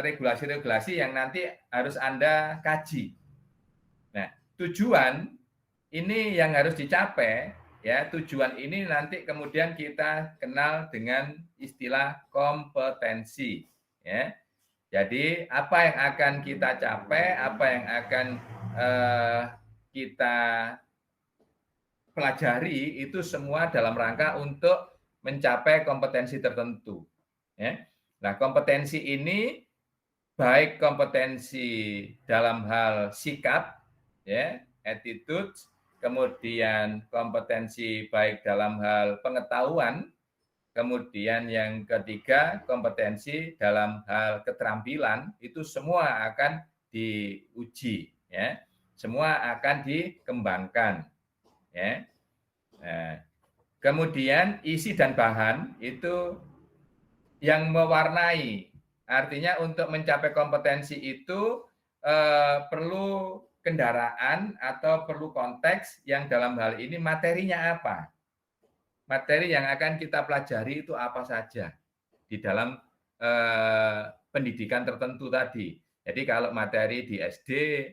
regulasi-regulasi yang nanti harus Anda kaji. Nah, tujuan ini yang harus dicapai ya. Tujuan ini nanti kemudian kita kenal dengan istilah kompetensi ya. Jadi apa yang akan kita capai, apa yang akan kita pelajari itu semua dalam rangka untuk mencapai kompetensi tertentu ya. Nah, kompetensi ini baik kompetensi dalam hal sikap ya, attitude, kemudian kompetensi baik dalam hal pengetahuan, kemudian yang ketiga kompetensi dalam hal keterampilan, itu semua akan diuji ya. Semua akan dikembangkan ya. Nah, kemudian isi dan bahan itu yang mewarnai. Artinya untuk mencapai kompetensi itu perlu kendaraan atau perlu konteks yang dalam hal ini materinya apa. Materi yang akan kita pelajari itu apa saja di dalam pendidikan tertentu tadi. Jadi kalau materi di SD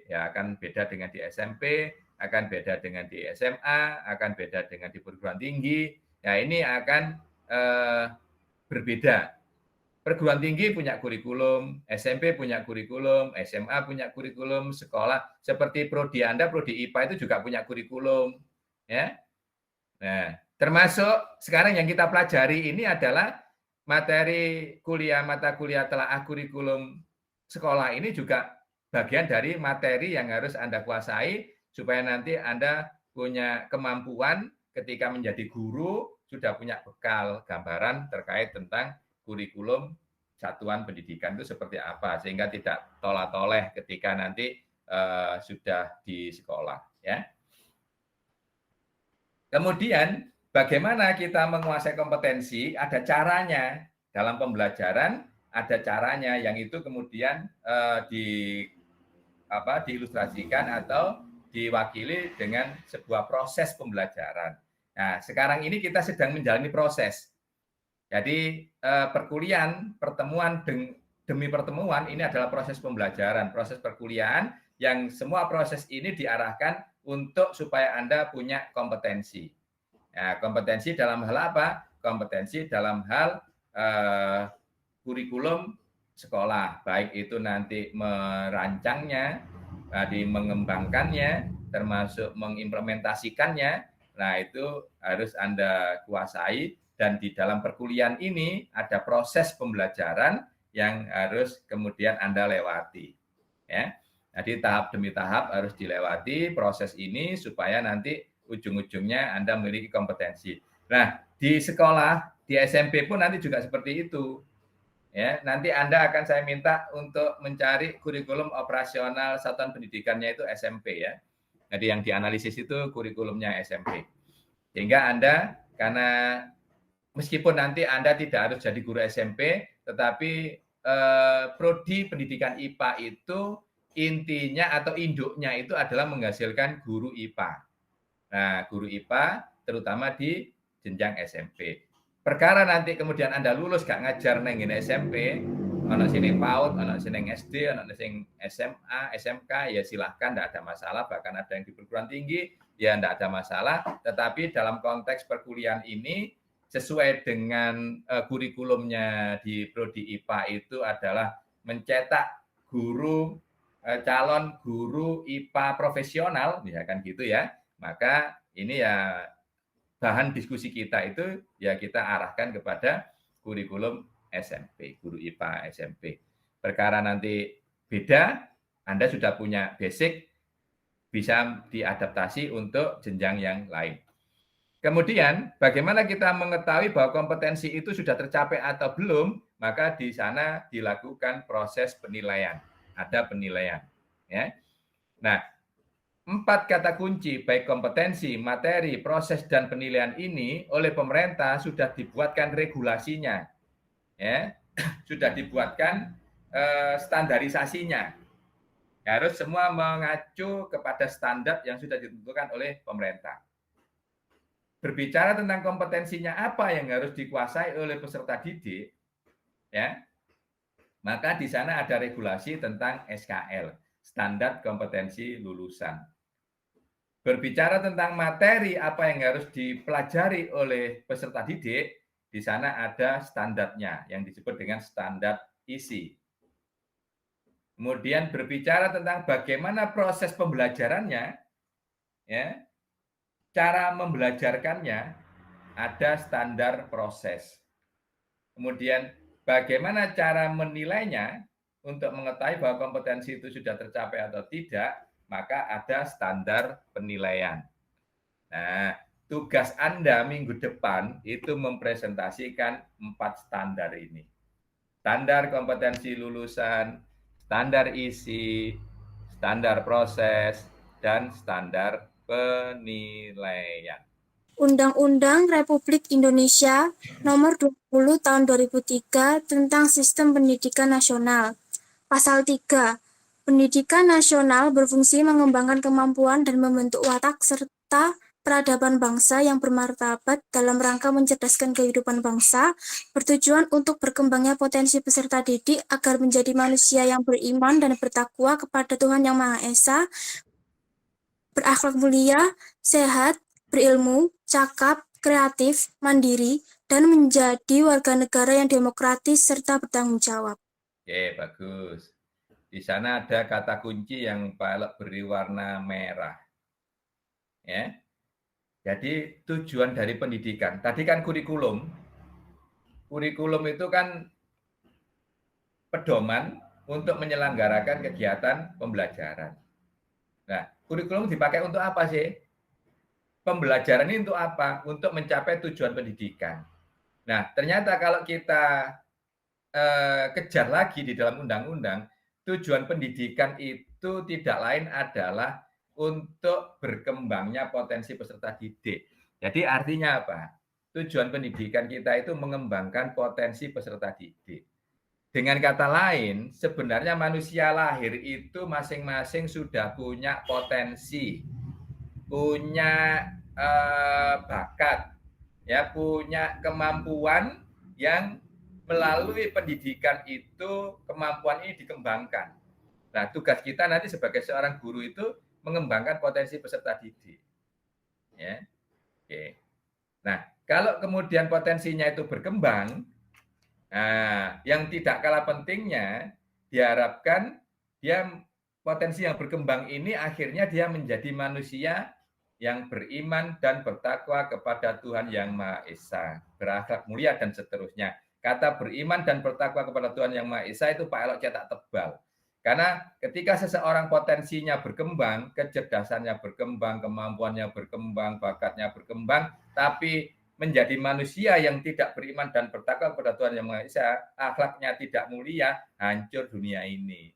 ya akan beda dengan di SMP, akan beda dengan di SMA, akan beda dengan di perguruan tinggi. Ya ini akan berbeda. Perguruan tinggi punya kurikulum, SMP punya kurikulum, SMA punya kurikulum, sekolah seperti prodi Anda, prodi IPA itu juga punya kurikulum, ya. Nah, termasuk sekarang yang kita pelajari ini adalah materi kuliah, mata kuliah telaah kurikulum sekolah ini juga bagian dari materi yang harus Anda kuasai supaya nanti Anda punya kemampuan ketika menjadi guru sudah punya bekal gambaran terkait tentang kurikulum satuan pendidikan itu seperti apa sehingga tidak tolak-toleh ketika nanti sudah di sekolah ya. Kemudian bagaimana kita menguasai kompetensi? Ada caranya dalam pembelajaran, ada caranya yang itu kemudian diilustrasikan atau diwakili dengan sebuah proses pembelajaran. Nah, sekarang ini kita sedang menjalani proses. Jadi perkuliahan, pertemuan demi pertemuan ini adalah proses pembelajaran, proses perkuliahan yang semua proses ini diarahkan untuk supaya Anda punya kompetensi. Nah, kompetensi dalam hal apa? Kompetensi dalam hal kurikulum sekolah, baik itu nanti merancangnya, mengembangkannya, termasuk mengimplementasikannya. Nah, itu harus Anda kuasai. Dan di dalam perkuliahan ini ada proses pembelajaran yang harus kemudian Anda lewati. Ya. Jadi tahap demi tahap harus dilewati proses ini supaya nanti ujung-ujungnya Anda memiliki kompetensi. Nah, di sekolah, di SMP pun nanti juga seperti itu. Ya, nanti Anda akan saya minta untuk mencari kurikulum operasional satuan pendidikannya itu SMP ya. Jadi yang dianalisis itu kurikulumnya SMP. Sehingga Anda karena meskipun nanti Anda tidak harus jadi guru SMP, tetapi prodi pendidikan IPA itu intinya atau induknya itu adalah menghasilkan guru IPA. Nah, guru IPA terutama di jenjang SMP. Perkara nanti kemudian Anda lulus gak ngajar neng SMP, anak sini PAUD, anak sini SD, anak sini SMA, SMK, ya silahkan, tidak ada masalah. Bahkan ada yang di perguruan tinggi, ya tidak ada masalah. Tetapi dalam konteks perkuliahan ini, sesuai dengan kurikulumnya di prodi IPA itu adalah mencetak guru calon guru IPA profesional, misalkan gitu ya. Maka ini ya bahan diskusi kita itu ya kita arahkan kepada kurikulum SMP, guru IPA SMP. Perkara nanti beda, Anda sudah punya basic, bisa diadaptasi untuk jenjang yang lain. Kemudian, bagaimana kita mengetahui bahwa kompetensi itu sudah tercapai atau belum? Maka di sana dilakukan proses penilaian. Ada penilaian. Ya. Nah, 4 kata kunci, baik kompetensi, materi, proses, dan penilaian ini oleh pemerintah sudah dibuatkan regulasinya. Ya. Sudah dibuatkan standarisasinya. Harus semua mengacu kepada standar yang sudah ditentukan oleh pemerintah. Berbicara tentang kompetensinya apa yang harus dikuasai oleh peserta didik, ya, maka di sana ada regulasi tentang SKL, standar kompetensi lulusan. Berbicara tentang materi apa yang harus dipelajari oleh peserta didik, di sana ada standarnya yang disebut dengan standar isi. Kemudian berbicara tentang bagaimana proses pembelajarannya, ya. Cara membelajarkannya ada standar proses. Kemudian bagaimana cara menilainya untuk mengetahui bahwa kompetensi itu sudah tercapai atau tidak, maka ada standar penilaian. Nah, tugas Anda minggu depan itu mempresentasikan 4 standar ini. Standar kompetensi lulusan, standar isi, standar proses, dan standar penilaian. Undang-Undang Republik Indonesia Nomor 20 Tahun 2003 tentang Sistem Pendidikan Nasional. Pasal 3. Pendidikan nasional berfungsi mengembangkan kemampuan dan membentuk watak serta peradaban bangsa yang bermartabat dalam rangka mencerdaskan kehidupan bangsa, bertujuan untuk berkembangnya potensi peserta didik agar menjadi manusia yang beriman dan bertakwa kepada Tuhan Yang Maha Esa, berakhlak mulia, sehat, berilmu, cakap, kreatif, mandiri, dan menjadi warga negara yang demokratis serta bertanggung jawab. Oke, bagus. Di sana ada kata kunci yang beri warna merah. Ya. Jadi tujuan dari pendidikan. Tadi kan kurikulum. Kurikulum itu kan pedoman untuk menyelenggarakan kegiatan pembelajaran. Nah, kurikulum dipakai untuk apa sih? Pembelajaran ini untuk apa? Untuk mencapai tujuan pendidikan. Nah, ternyata kalau kita kejar lagi di dalam undang-undang, tujuan pendidikan itu tidak lain adalah untuk berkembangnya potensi peserta didik. Jadi artinya apa? Tujuan pendidikan kita itu mengembangkan potensi peserta didik. Dengan kata lain, sebenarnya manusia lahir itu masing-masing sudah punya potensi, punya bakat, ya, punya kemampuan yang melalui pendidikan itu kemampuan ini dikembangkan. Nah, tugas kita nanti sebagai seorang guru itu mengembangkan potensi peserta didik. Ya. Oke. Nah, kalau kemudian potensinya itu berkembang, nah, yang tidak kalah pentingnya diharapkan dia potensi yang berkembang ini akhirnya dia menjadi manusia yang beriman dan bertakwa kepada Tuhan Yang Maha Esa, berakhlak mulia dan seterusnya. Kata beriman dan bertakwa kepada Tuhan Yang Maha Esa itu Pak Elok cetak tebal. Karena ketika seseorang potensinya berkembang, kecerdasannya berkembang, kemampuannya berkembang, bakatnya berkembang, tapi menjadi manusia yang tidak beriman dan bertakwa kepada Tuhan Yang Maha Esa, akhlaknya tidak mulia, hancur dunia ini.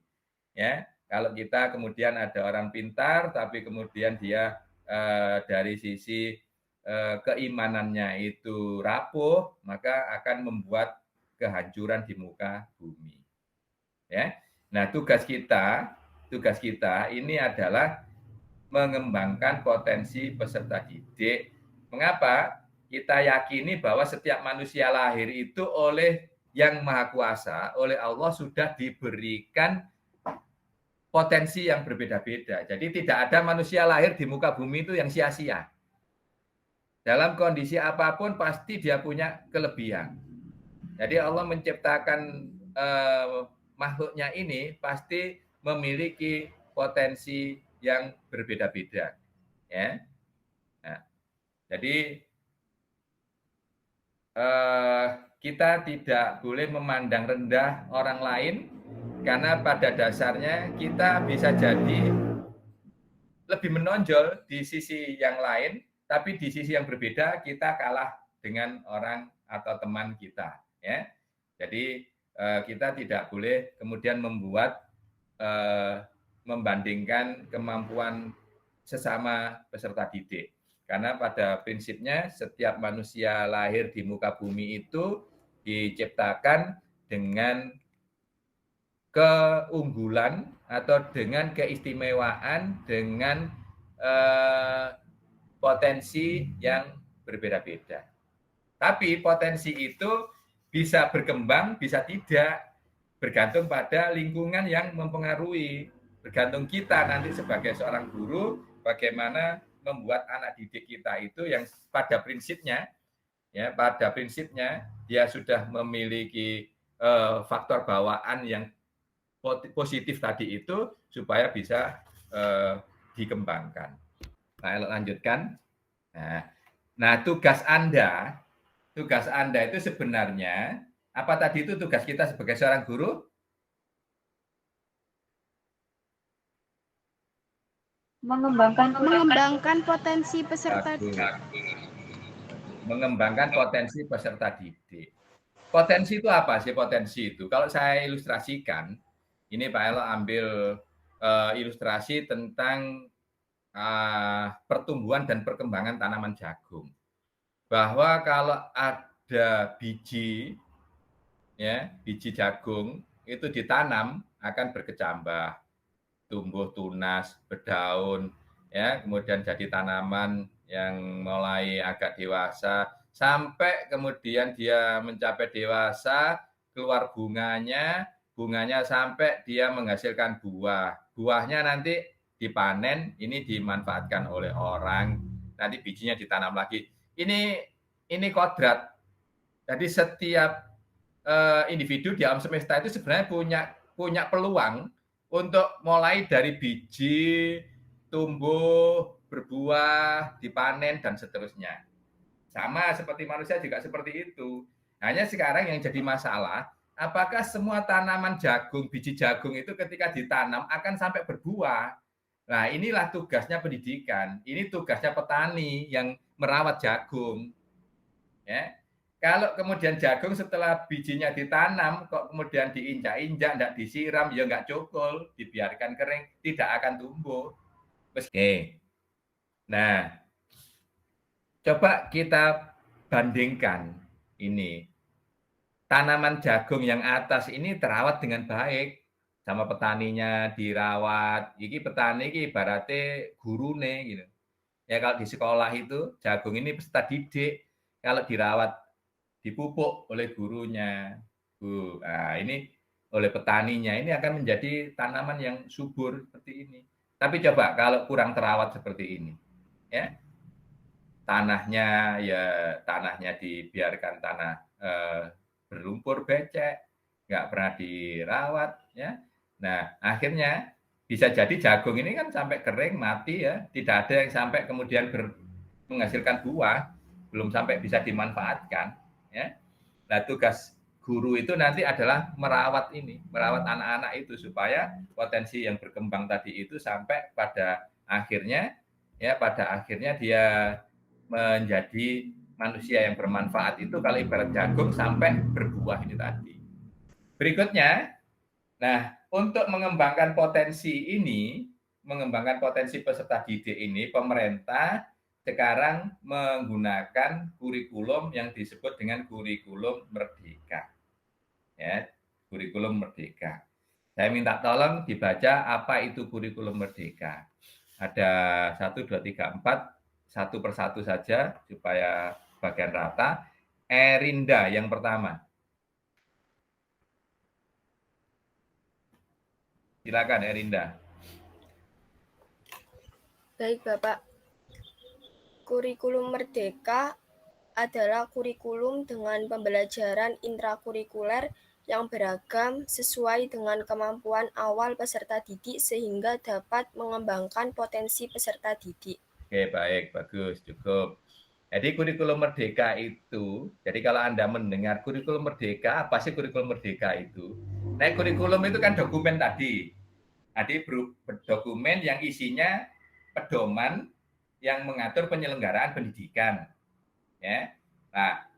Ya, kalau kita kemudian ada orang pintar, tapi kemudian dia dari sisi keimanannya itu rapuh, maka akan membuat kehancuran di muka bumi. Ya, nah tugas kita ini adalah mengembangkan potensi peserta didik. Mengapa? Kita yakini bahwa setiap manusia lahir itu oleh Yang Maha Kuasa, oleh Allah sudah diberikan potensi yang berbeda-beda. Jadi tidak ada manusia lahir di muka bumi itu yang sia-sia. Dalam kondisi apapun pasti dia punya kelebihan. Jadi Allah menciptakan makhluknya ini pasti memiliki potensi yang berbeda-beda. Ya. Nah, jadi kita tidak boleh memandang rendah orang lain karena pada dasarnya kita bisa jadi lebih menonjol di sisi yang lain, tapi di sisi yang berbeda kita kalah dengan orang atau teman kita. Ya, jadi kita tidak boleh kemudian membandingkan kemampuan sesama peserta didik. Karena pada prinsipnya setiap manusia lahir di muka bumi itu diciptakan dengan keunggulan atau dengan keistimewaan, dengan potensi yang berbeda-beda. Tapi potensi itu bisa berkembang, bisa tidak, bergantung pada lingkungan yang mempengaruhi. Bergantung kita nanti sebagai seorang guru, bagaimana membuat anak didik kita itu yang pada prinsipnya dia sudah memiliki faktor bawaan yang positif tadi itu supaya bisa dikembangkan. Nah, lanjutkan. Nah, tugas Anda itu sebenarnya apa tadi itu tugas kita sebagai seorang guru? Mengembangkan potensi peserta didik. Mengembangkan potensi peserta didik. Potensi itu apa sih potensi itu? Kalau saya ilustrasikan, ini Pak Elo ambil ilustrasi tentang pertumbuhan dan perkembangan tanaman jagung. Bahwa kalau ada biji jagung itu ditanam akan berkecambah, tumbuh tunas, berdaun, ya, kemudian jadi tanaman yang mulai agak dewasa, sampai kemudian dia mencapai dewasa, keluar bunganya sampai dia menghasilkan buah. Buahnya nanti dipanen, ini dimanfaatkan oleh orang, nanti bijinya ditanam lagi. Ini kodrat. Jadi setiap individu di alam semesta itu sebenarnya punya peluang untuk mulai dari biji, tumbuh, berbuah, dipanen, dan seterusnya. Sama seperti manusia juga seperti itu. Hanya sekarang yang jadi masalah, apakah semua tanaman jagung, biji jagung itu ketika ditanam akan sampai berbuah? Nah, inilah tugasnya pendidikan. Ini tugasnya petani yang merawat jagung. Ya. Kalau kemudian jagung setelah bijinya ditanam, kok kemudian diinjak-injak, tidak disiram, ya nggak cukul, dibiarkan kering, tidak akan tumbuh. Oke. Nah, coba kita bandingkan ini. tanaman jagung yang atas ini terawat dengan baik sama petaninya, dirawat. Iki petani iki ibaratnya gurune gitu. Ya kalau di sekolah itu jagung ini peserta didik, kalau dirawat, dipupuk oleh gurunya. Nah, ini oleh petaninya, ini akan menjadi tanaman yang subur seperti ini. Tapi coba kalau kurang terawat seperti ini, ya tanahnya dibiarkan tanah berlumpur becek, nggak pernah dirawat, ya. Nah, akhirnya bisa jadi jagung ini kan sampai kering mati ya, tidak ada yang sampai kemudian menghasilkan buah, belum sampai bisa dimanfaatkan, ya. Nah, tugas guru itu nanti adalah merawat anak-anak itu supaya potensi yang berkembang tadi itu sampai pada akhirnya dia menjadi manusia yang bermanfaat itu kalau ibarat jagung sampai berbuah ini tadi. Berikutnya, nah untuk mengembangkan potensi peserta didik ini, pemerintah sekarang menggunakan kurikulum yang disebut dengan kurikulum merdeka. Ya, kurikulum merdeka. Saya minta tolong dibaca apa itu kurikulum merdeka. Ada 1, 2, 3, 4, satu persatu saja supaya bagian rata. Erinda yang pertama. Silakan Erinda. Baik Bapak, kurikulum merdeka adalah kurikulum dengan pembelajaran intrakurikuler yang beragam sesuai dengan kemampuan awal peserta didik sehingga dapat mengembangkan potensi peserta didik. Oke, baik, bagus, cukup. Jadi kurikulum merdeka itu, jadi kalau Anda mendengar kurikulum merdeka, apa sih kurikulum merdeka itu? Nah, kurikulum itu kan dokumen tadi. Jadi dokumen yang isinya pedoman yang mengatur penyelenggaraan pendidikan. Ya. Nah,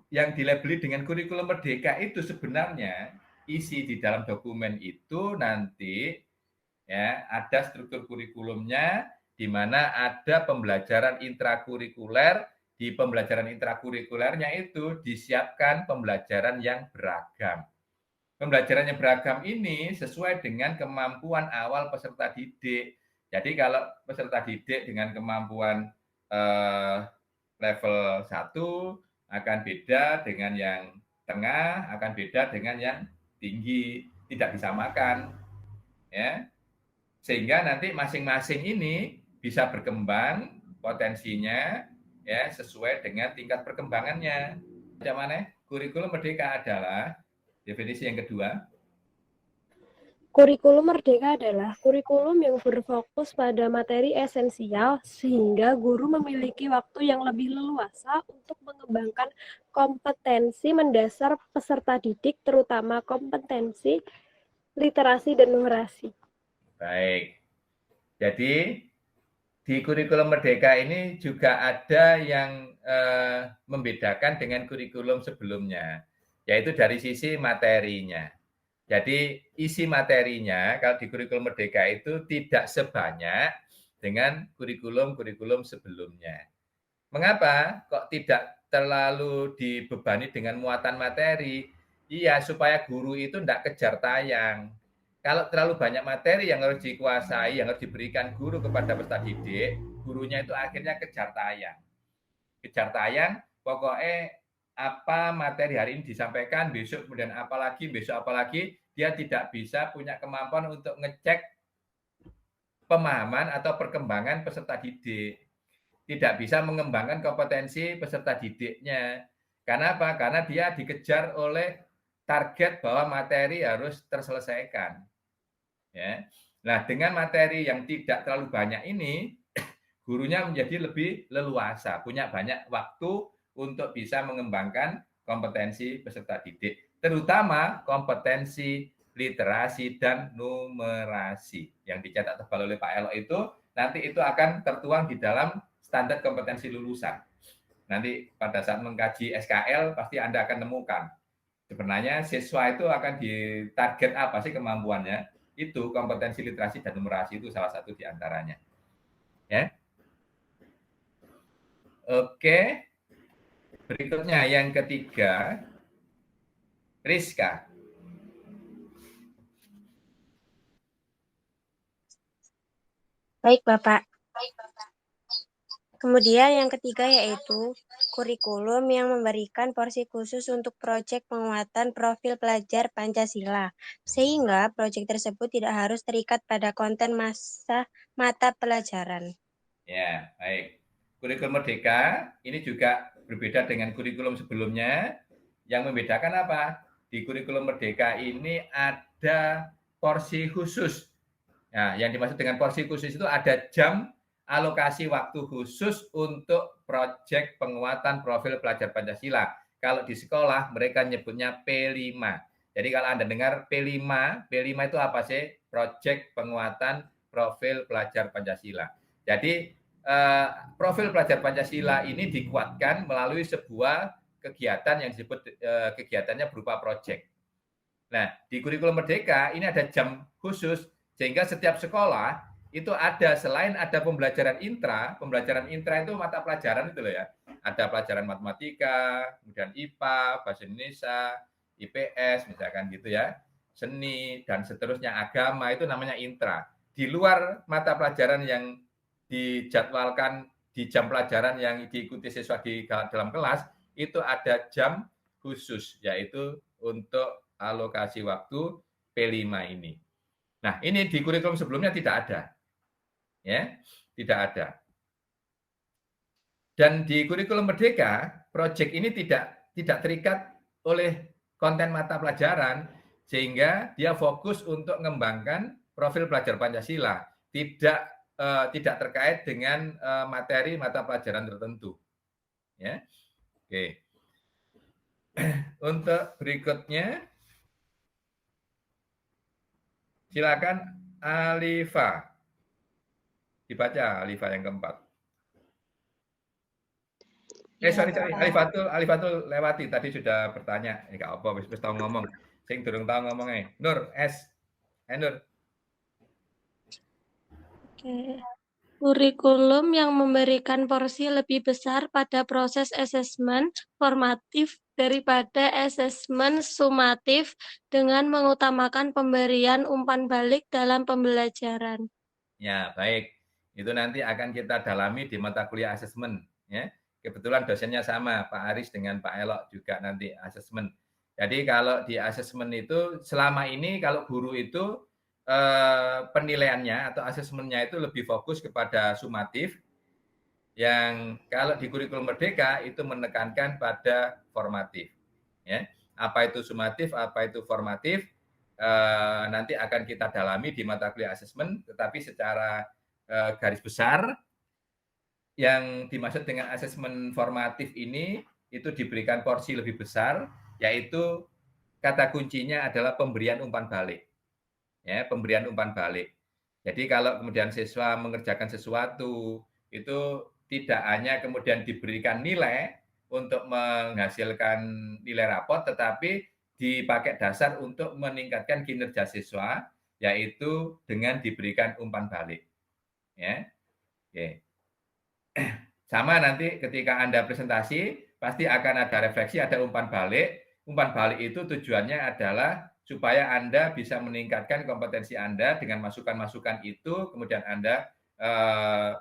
yang dilabeli dengan kurikulum merdeka itu sebenarnya isi di dalam dokumen itu nanti ya ada struktur kurikulumnya di mana ada pembelajaran intrakurikuler. Di pembelajaran intrakurikulernya itu disiapkan pembelajaran yang beragam. Pembelajaran yang beragam ini sesuai dengan kemampuan awal peserta didik. Jadi kalau peserta didik dengan kemampuan level 1 akan beda dengan yang tengah, akan beda dengan yang tinggi, tidak disamakan. Ya. Sehingga nanti masing-masing ini bisa berkembang potensinya ya sesuai dengan tingkat perkembangannya. Macam mana? Kurikulum merdeka adalah definisi yang kedua. Kurikulum merdeka adalah kurikulum yang berfokus pada materi esensial sehingga guru memiliki waktu yang lebih leluasa untuk mengembangkan kompetensi mendasar peserta didik, terutama kompetensi literasi dan numerasi. Baik. Jadi di kurikulum merdeka ini juga ada yang membedakan dengan kurikulum sebelumnya, yaitu dari sisi materinya. Jadi isi materinya kalau di kurikulum merdeka itu tidak sebanyak dengan kurikulum-kurikulum sebelumnya. Mengapa kok tidak terlalu dibebani dengan muatan materi? Iya, supaya guru itu tidak kejar tayang. Kalau terlalu banyak materi yang harus dikuasai, yang harus diberikan guru kepada peserta didik, gurunya itu akhirnya kejar tayang. Kejar tayang, pokoknya apa materi hari ini disampaikan, besok kemudian apalagi, besok apalagi, dia tidak bisa punya kemampuan untuk ngecek pemahaman atau perkembangan peserta didik. Tidak bisa mengembangkan kompetensi peserta didiknya. Karena apa? Karena dia dikejar oleh target bahwa materi harus terselesaikan. Ya. Nah, dengan materi yang tidak terlalu banyak ini, gurunya menjadi lebih leluasa, punya banyak waktu untuk bisa mengembangkan kompetensi peserta didik, terutama kompetensi literasi dan numerasi. Yang dicetak tebal oleh Pak Elo itu, nanti itu akan tertuang di dalam standar kompetensi lulusan. Nanti pada saat mengkaji SKL, pasti Anda akan nemukan. Sebenarnya siswa itu akan ditarget apa sih kemampuannya? Itu kompetensi literasi dan numerasi itu salah satu di antaranya. Ya. Oke. Berikutnya yang ketiga, Rizka. Baik, Bapak. Kemudian yang ketiga yaitu kurikulum yang memberikan porsi khusus untuk proyek penguatan profil pelajar Pancasila, sehingga proyek tersebut tidak harus terikat pada konten mata pelajaran. Ya, baik. Kurikulum Merdeka ini juga berbeda dengan kurikulum sebelumnya. Yang membedakan apa? Di kurikulum Merdeka ini ada porsi khusus. Nah, yang dimaksud dengan porsi khusus itu ada jam alokasi waktu khusus untuk proyek penguatan profil pelajar Pancasila. Kalau di sekolah mereka nyebutnya P5. Jadi kalau Anda dengar P5 itu apa sih? Proyek penguatan profil pelajar Pancasila. Jadi profil pelajar Pancasila ini dikuatkan melalui sebuah kegiatan yang disebut kegiatannya berupa proyek. Nah, di kurikulum Merdeka ini ada jam khusus sehingga setiap sekolah itu ada, selain ada pembelajaran intra itu mata pelajaran itu loh ya. Ada pelajaran matematika, kemudian IPA, bahasa Indonesia, IPS misalkan gitu ya. Seni dan seterusnya, agama itu namanya intra. Di luar mata pelajaran yang dijadwalkan di jam pelajaran yang diikuti siswa di dalam kelas, itu ada jam khusus yaitu untuk alokasi waktu P5 ini. Nah, ini di kurikulum sebelumnya tidak ada. Ya, tidak ada. Dan di kurikulum Merdeka, proyek ini tidak terikat oleh konten mata pelajaran sehingga dia fokus untuk mengembangkan profil pelajar Pancasila, tidak terkait dengan materi mata pelajaran tertentu. Ya. Oke. Untuk berikutnya silakan Alifa. Dibaca Alifa yang keempat. Sorry, Alifatul lewati tadi sudah bertanya. Enggak apa, wis tahu ngomong. Sing durung tahu ngomongnya. Nur S. Nur. Oke. Kurikulum yang memberikan porsi lebih besar pada proses asesmen formatif daripada asesmen sumatif dengan mengutamakan pemberian umpan balik dalam pembelajaran. Ya, baik. Itu nanti akan kita dalami di mata kuliah asesmen. Ya. Kebetulan dosennya sama, Pak Aris dengan Pak Elok juga nanti asesmen. Jadi kalau di asesmen itu selama ini kalau guru itu penilaiannya atau asesmennya itu lebih fokus kepada sumatif, yang kalau di kurikulum Merdeka itu menekankan pada formatif. Ya. Apa itu sumatif, apa itu formatif, nanti akan kita dalami di mata kuliah asesmen, tetapi secara garis besar yang dimaksud dengan asesmen formatif ini itu diberikan porsi lebih besar, yaitu kata kuncinya adalah pemberian umpan balik. Ya, pemberian umpan balik. Jadi kalau kemudian siswa mengerjakan sesuatu itu tidak hanya kemudian diberikan nilai untuk menghasilkan nilai rapot, tetapi dipakai dasar untuk meningkatkan kinerja siswa, yaitu dengan diberikan umpan balik. Ya, oke. Sama nanti ketika Anda presentasi, pasti akan ada refleksi, ada umpan balik. Umpan balik itu tujuannya adalah supaya Anda bisa meningkatkan kompetensi Anda dengan masukan-masukan itu, kemudian Anda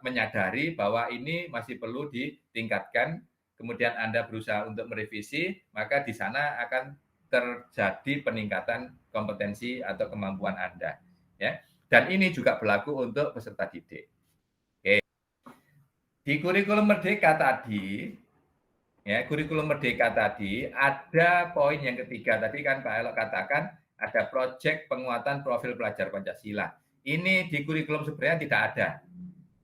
menyadari bahwa ini masih perlu ditingkatkan, kemudian Anda berusaha untuk merevisi, maka di sana akan terjadi peningkatan kompetensi atau kemampuan Anda. Ya. Dan ini juga berlaku untuk peserta didik. Oke. Di kurikulum Merdeka tadi, ya, kurikulum Merdeka tadi ada poin yang ketiga. Tadi kan Pak Elok katakan ada proyek penguatan profil pelajar Pancasila. Ini di kurikulum sebenarnya tidak ada.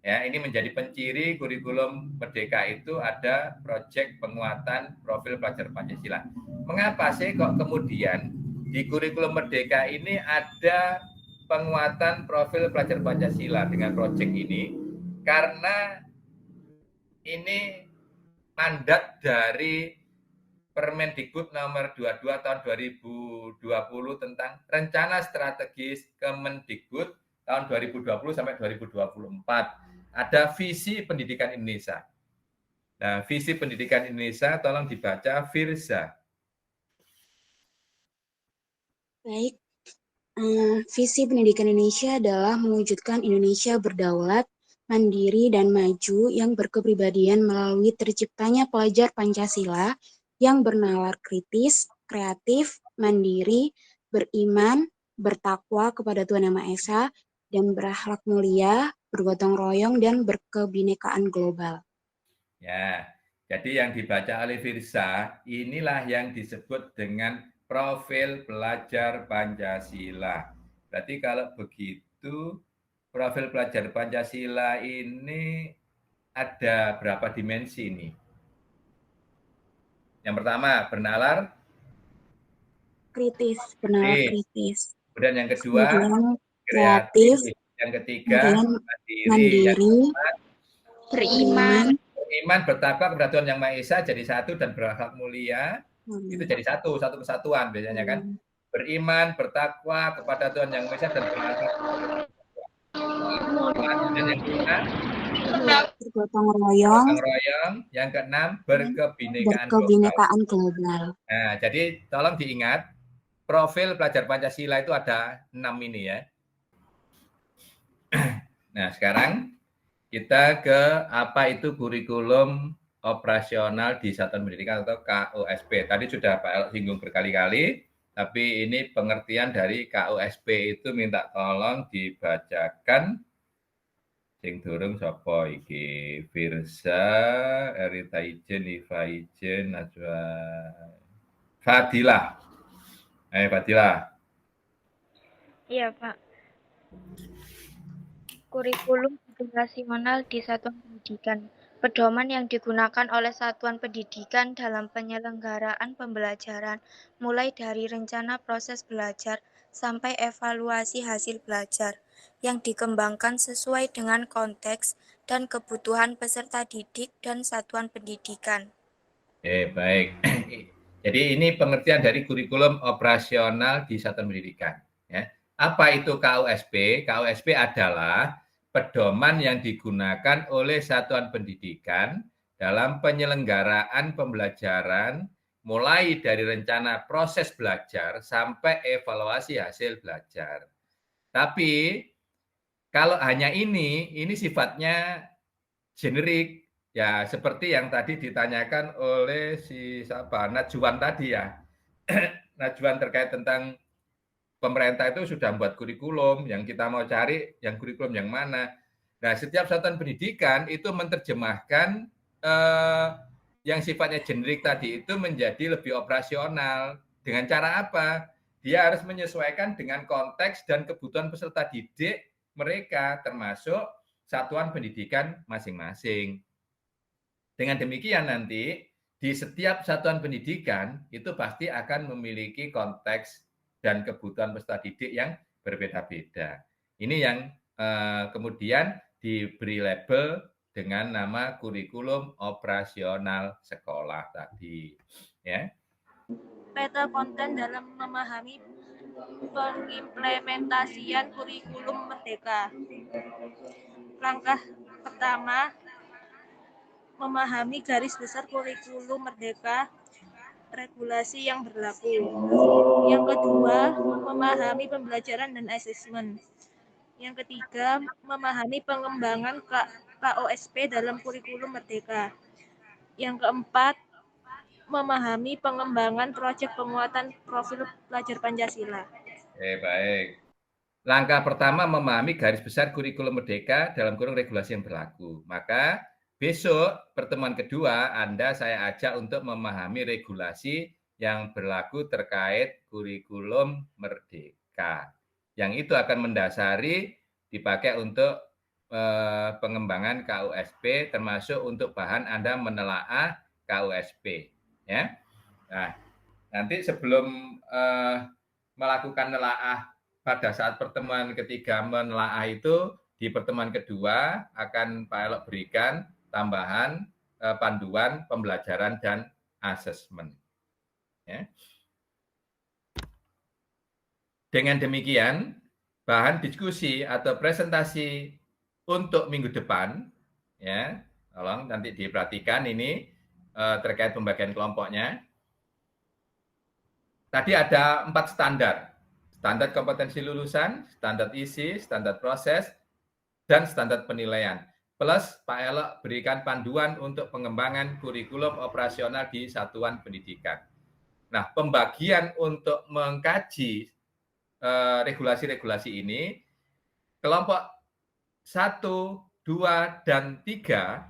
Ya, ini menjadi penciri kurikulum Merdeka itu ada proyek penguatan profil pelajar Pancasila. Mengapa sih kok kemudian di kurikulum Merdeka ini ada penguatan profil pelajar Pancasila dengan proyek ini? Karena ini mandat dari Permendikbud nomor 22 tahun 2020 tentang rencana strategis Kemendikbud tahun 2020 sampai 2024. Ada visi pendidikan Indonesia. Nah, visi pendidikan Indonesia tolong dibaca Firza. Baik, visi pendidikan Indonesia adalah mewujudkan Indonesia berdaulat, mandiri, dan maju yang berkepribadian melalui terciptanya pelajar Pancasila yang bernalar kritis, kreatif, mandiri, beriman, bertakwa kepada Tuhan Yang Maha Esa, dan berakhlak mulia, bergotong royong, dan berkebinekaan global. Ya, jadi yang dibaca oleh Firsa, inilah yang disebut dengan profil pelajar Pancasila. Berarti kalau begitu, profil pelajar Pancasila ini ada berapa dimensi ini? Yang pertama, bernalar Kritis, bernalar kritis. Kemudian yang kedua, Kemudian kreatif. kreatif. Yang ketiga, Kemudian mandiri. mandiri, Beriman. Beriman, bertakwa kepada Tuhan Yang Maha Esa jadi satu dan berakhlak mulia. Itu jadi satu kesatuan biasanya kan. Beriman, bertakwa kepada Tuhan Yang Maha Esa dan berakhlak mulia. Dan yang kelima, bergotong royong. Yang keenam, berkebinekaan global. Nah, jadi tolong diingat, profil pelajar Pancasila itu ada 6 ini ya. Nah, sekarang kita ke apa itu kurikulum operasional di Satuan Pendidikan atau KOSP. Tadi sudah Pak El singgung berkali-kali, tapi ini pengertian dari KOSP itu minta tolong dibacakan. Sing durung sapa iki? Firsa, Erita Ijen, Iva Ijen, Najwa Fadilah. Fadilah. Iya, Pak. Kurikulum edukasional di Satuan Pendidikan. Pedoman yang digunakan oleh Satuan Pendidikan dalam penyelenggaraan pembelajaran, mulai dari rencana proses belajar sampai evaluasi hasil belajar, yang dikembangkan sesuai dengan konteks dan kebutuhan peserta didik dan satuan pendidikan. Baik. Jadi ini pengertian dari kurikulum operasional di Satuan Pendidikan. Ya. Apa itu KOSP? KOSP adalah pedoman yang digunakan oleh Satuan Pendidikan dalam penyelenggaraan pembelajaran mulai dari rencana proses belajar sampai evaluasi hasil belajar. Tapi kalau hanya ini sifatnya generik, ya seperti yang tadi ditanyakan oleh si Najwan tadi ya. Najwan terkait tentang pemerintah itu sudah membuat kurikulum, yang kita mau cari yang kurikulum yang mana. Nah, setiap satuan pendidikan itu menerjemahkan yang sifatnya generik tadi itu menjadi lebih operasional. Dengan cara apa? Dia harus menyesuaikan dengan konteks dan kebutuhan peserta didik mereka, termasuk satuan pendidikan masing-masing. Dengan demikian nanti di setiap satuan pendidikan itu pasti akan memiliki konteks dan kebutuhan peserta didik yang berbeda-beda. Ini yang kemudian diberi label dengan nama kurikulum operasional sekolah tadi. Ya. Peta konten dalam memahami pengimplementasian kurikulum Merdeka. Langkah pertama, memahami garis besar kurikulum Merdeka, regulasi yang berlaku. Yang kedua, memahami pembelajaran dan asesmen. Yang ketiga, memahami pengembangan KOSP dalam kurikulum Merdeka. Yang keempat, memahami pengembangan proyek penguatan profil pelajar Pancasila. Baik. Langkah pertama memahami garis besar kurikulum Merdeka dalam kurung regulasi yang berlaku. Maka besok pertemuan kedua saya ajak untuk memahami regulasi yang berlaku terkait kurikulum Merdeka. Yang itu akan mendasari dipakai untuk pengembangan KOSP, termasuk untuk bahan Anda menelaah KOSP. Ya. Nah, nanti sebelum melakukan nelaah pada saat pertemuan ketiga menelaah itu, di pertemuan kedua akan Pak Elok berikan tambahan panduan pembelajaran dan asesmen. Ya. Dengan demikian, bahan diskusi atau presentasi untuk minggu depan, ya, tolong nanti diperhatikan ini terkait pembagian kelompoknya. Tadi ada 4 standar. standar kompetensi lulusan, standar isi, standar proses, dan standar penilaian. Plus Pak Elok berikan panduan untuk pengembangan kurikulum operasional di satuan pendidikan. Nah, pembagian untuk mengkaji regulasi-regulasi ini, kelompok 1, 2, dan 3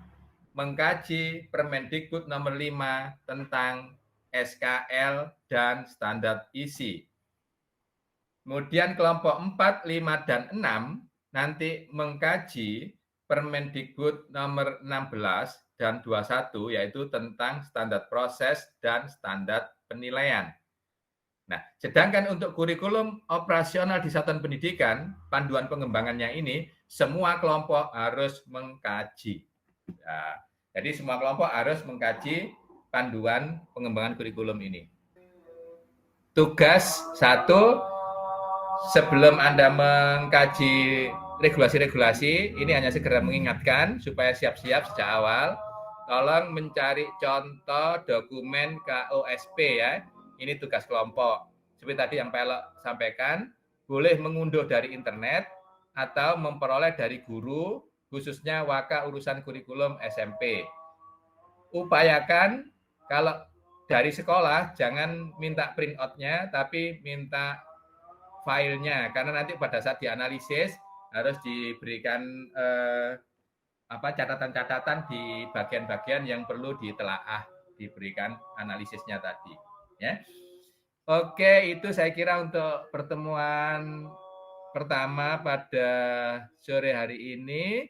mengkaji Permendikbud nomor 5 tentang SKL dan standar isi. Kemudian kelompok 4, 5, dan 6 nanti mengkaji Permendikbud nomor 16 dan 21, yaitu tentang standar proses dan standar penilaian. Nah, sedangkan untuk kurikulum operasional di satuan pendidikan, panduan pengembangannya ini, semua kelompok harus mengkaji. Nah, jadi semua kelompok harus mengkaji panduan pengembangan kurikulum ini. Tugas 1, sebelum Anda mengkaji regulasi-regulasi, ini hanya segera mengingatkan supaya siap-siap sejak awal, tolong mencari contoh dokumen KOSP ya. Ini tugas kelompok. Seperti tadi yang Pak Elok sampaikan, boleh mengunduh dari internet atau memperoleh dari guru, khususnya Waka urusan kurikulum SMP. Upayakan kalau dari sekolah jangan minta print out-nya, tapi minta filenya, karena nanti pada saat dianalisis harus diberikan catatan-catatan di bagian-bagian yang perlu ditelaah, diberikan analisisnya tadi. Ya. Oke, itu saya kira untuk pertemuan pertama pada sore hari ini.